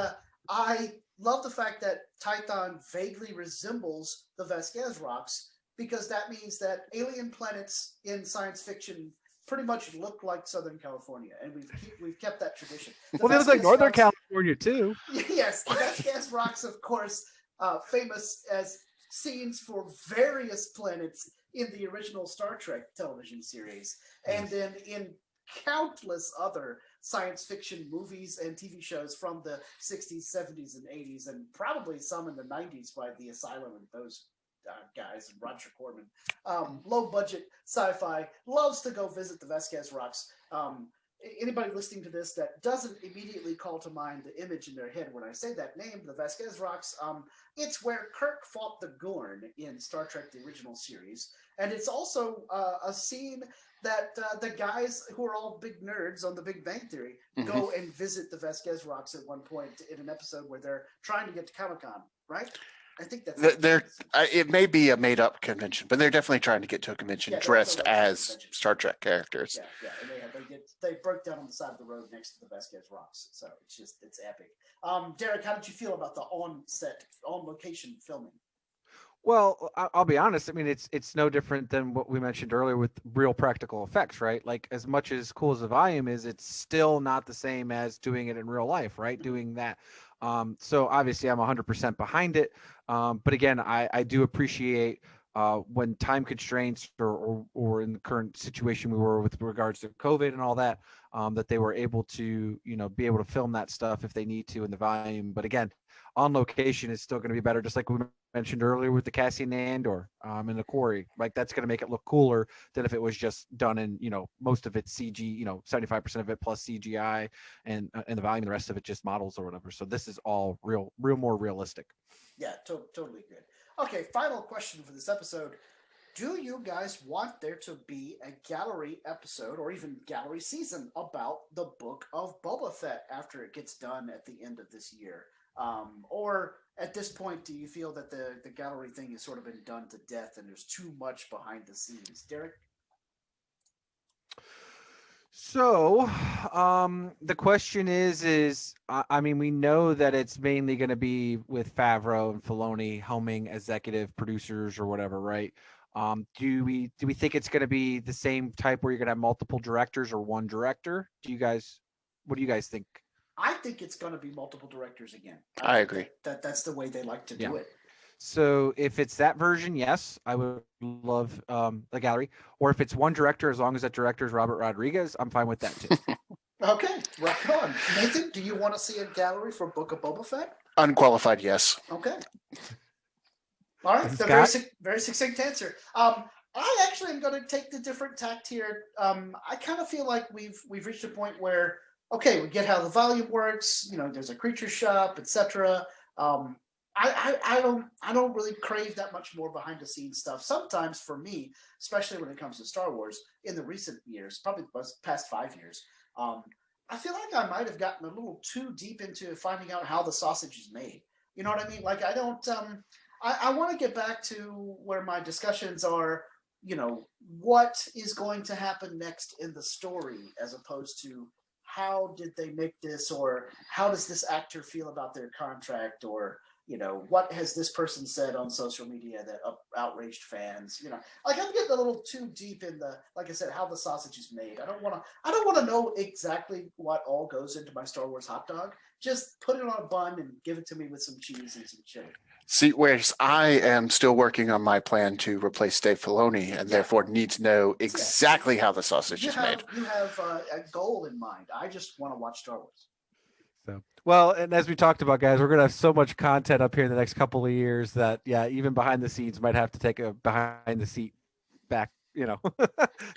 I love the fact that Tython vaguely resembles the Vasquez Rocks, because that means that alien planets in science fiction pretty much look like Southern California, and we've kept that tradition. Well, they look like Northern California too. Yes, the Vasquez Rocks, of course, famous as scenes for various planets in the original Star Trek television series, and then in countless other science fiction movies and TV shows from the 60s, 70s, and 80s, and probably some in the 90s by The Asylum and those guys and Roger Corman. Low budget sci-fi, loves to go visit the Vasquez Rocks. Anybody listening to this that doesn't immediately call to mind the image in their head when I say that name, the Vasquez Rocks, it's where Kirk fought the Gorn in Star Trek, the original series. And it's also a scene that the guys who are all big nerds on the Big Bang Theory go and visit the Vasquez Rocks at one point in an episode where they're trying to get to Comic-Con, right? I think that's it may be a made-up convention, but they're definitely trying to get to a convention dressed as Star Trek characters. Yeah, and they broke down on the side of the road next to the Vasquez Rocks, so it's epic. Derrick, how did you feel about the on-location filming? Well, I'll be honest. I mean, it's no different than what we mentioned earlier with real practical effects, right? Like, as much as cool as the volume is, it's still not the same as doing it in real life, right? Doing that. So obviously I'm 100% behind it. But again, I do appreciate when time constraints or in the current situation we were with regards to COVID and all that, that they were able to, be able to film that stuff if they need to in the volume. But again, on location is still going to be better, just like we mentioned earlier with the Cassian Andor in the quarry. Like, that's going to make it look cooler than if it was just done in, most of it CG, 75% of it plus CGI and the volume, the rest of it just models or whatever. So this is all real more realistic. Yeah, totally good. Okay, final question for this episode. Do you guys want there to be a gallery episode or even gallery season about the Book of Boba Fett after it gets done at the end of this year? Or at this point, do you feel that the gallery thing has sort of been done to death and there's too much behind the scenes? Derrick? So, the question is, I mean, we know that it's mainly going to be with Favreau and Filoni helming executive producers or whatever, right? Do we think it's going to be the same type where you're going to have multiple directors or one director? What do you guys think? I think it's going to be multiple directors again. I agree. That's the way they like to do it. So if it's that version, yes, I would love the gallery. Or if it's one director, as long as that director is Robert Rodriguez, I'm fine with that too. Okay, right on. Nathan, do you want to see a gallery for Book of Boba Fett? Unqualified, yes. Okay. All right, the very succinct answer. I actually am going to take the different tact here. I kind of feel like we've reached a point where, okay, we get how the volume works. There's a creature shop, etc. I don't really crave that much more behind the scenes stuff. Sometimes for me, especially when it comes to Star Wars, in the recent years, probably the past 5 years, I feel like I might have gotten a little too deep into finding out how the sausage is made. You know what I mean? Like I don't. I want to get back to where my discussions are. You know, what is going to happen next in the story, as opposed to how did they make this, or how does this actor feel about their contract, or you know, what has this person said on social media that outraged fans? You know, like I'm getting a little too deep in the, like I said, how the sausage is made. I don't want to know exactly what all goes into my Star Wars hot dog. Just put it on a bun and give it to me with some cheese and some chili. See, whereas I am still working on my plan to replace Dave Filoni, and therefore need to know exactly how the sausage is made. You have a goal in mind. I just want to watch Star Wars. So, well, and as we talked about, guys, we're going to have so much content up here in the next couple of years that, yeah, even behind the scenes might have to take a behind the seat back, you know,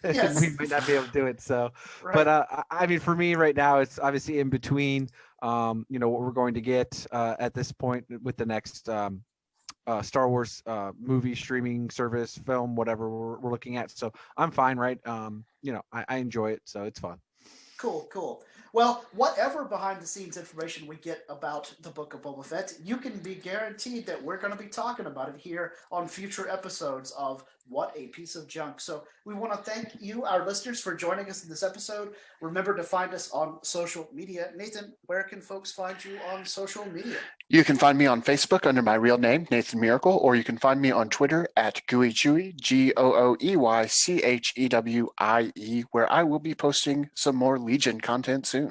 Yes. we might not be able to do it. So, Right. but I mean, for me right now, it's obviously in between, you know, what we're going to get at this point with the next Star Wars movie streaming service, film, whatever we're looking at. So I'm fine, right? You know, I enjoy it, so it's fun. Cool. Well, whatever behind the scenes information we get about the Book of Boba Fett, you can be guaranteed that we're going to be talking about it here on future episodes of What a Piece of Junk. So we want to thank you, our listeners, for joining us in this episode. Remember to find us on social media. Nathan, where can folks find you on social media? You can find me on Facebook under my real name, Nathan Miracle, or you can find me on Twitter at GooeyChewy, GOOEYCHEWIE, where I will be posting some more Legion content soon.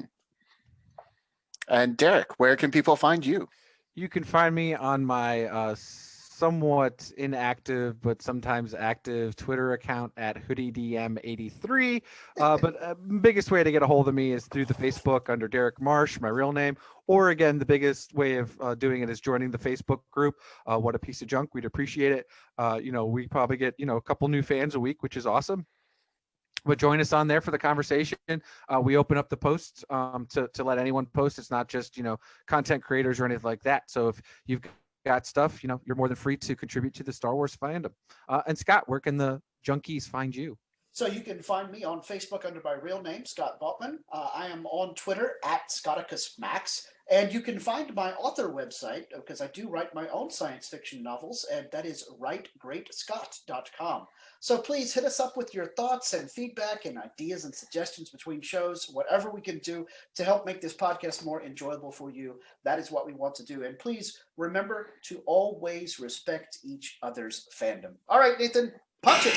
And Derek, where can people find you? You can find me on my somewhat inactive but sometimes active Twitter account at HoodieDM83. But biggest way to get a hold of me is through the Facebook under Derek Marsh, my real name. Or again, the biggest way of doing it is joining the Facebook group. What a Piece of Junk. We'd appreciate it. You know, we probably get, you know, a couple new fans a week, which is awesome. But join us on there for the conversation. We open up the posts to let anyone post. It's not just, you know, content creators or anything like that. So if you've got stuff, you know, you're more than free to contribute to the Star Wars fandom. And Scott, where can the junkies find you? So you can find me on Facebook under my real name, Scott Botman. I am on Twitter at ScotticusMax. And you can find my author website, because I do write my own science fiction novels, and that is writegreatscott.com. So please hit us up with your thoughts and feedback and ideas and suggestions between shows, whatever we can do to help make this podcast more enjoyable for you. That is what we want to do. And please remember to always respect each other's fandom. All right, Nathan, punch it.